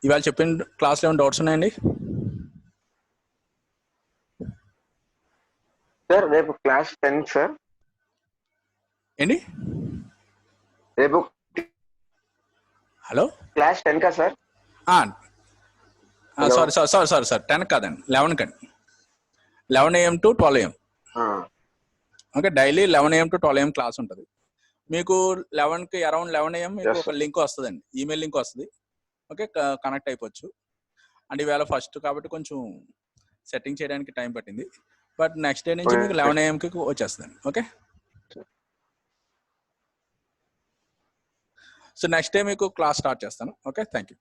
S1: ఇవాళ చెప్పిన క్లాస్లో ఏమైనా డౌట్స్ ఉన్నాయండి?
S2: సార్ రేపు క్లాస్ 10 సార్.
S1: ఏంటి?
S2: రేపు
S1: హలో,
S2: క్లాస్ 10 కా సార్?
S1: సారీ 10 కాదండి, 11 కండి. 11 AM to 12 AM. Okay. Daily 11 AM to 12 AM class ఉంటుంది. మీకు 11కి అరౌండ్ 11 AM మీకు ఒక లింక్ వస్తుందండి, ఈమెయిల్ లింక్ వస్తుంది. ఓకే. కనెక్ట్ అయిపోవచ్చు. అంటే ఈవేళ ఫస్ట్ కాబట్టి కొంచెం సెట్టింగ్ చేయడానికి టైం పట్టింది, బట్ నెక్స్ట్ డే నుంచి మీకు 11 AM కి వచ్చేస్తుంది. ఓకే. సో నెక్స్ట్ డే మీకు క్లాస్ స్టార్ట్ చేస్తాను. ఓకే. Thank you.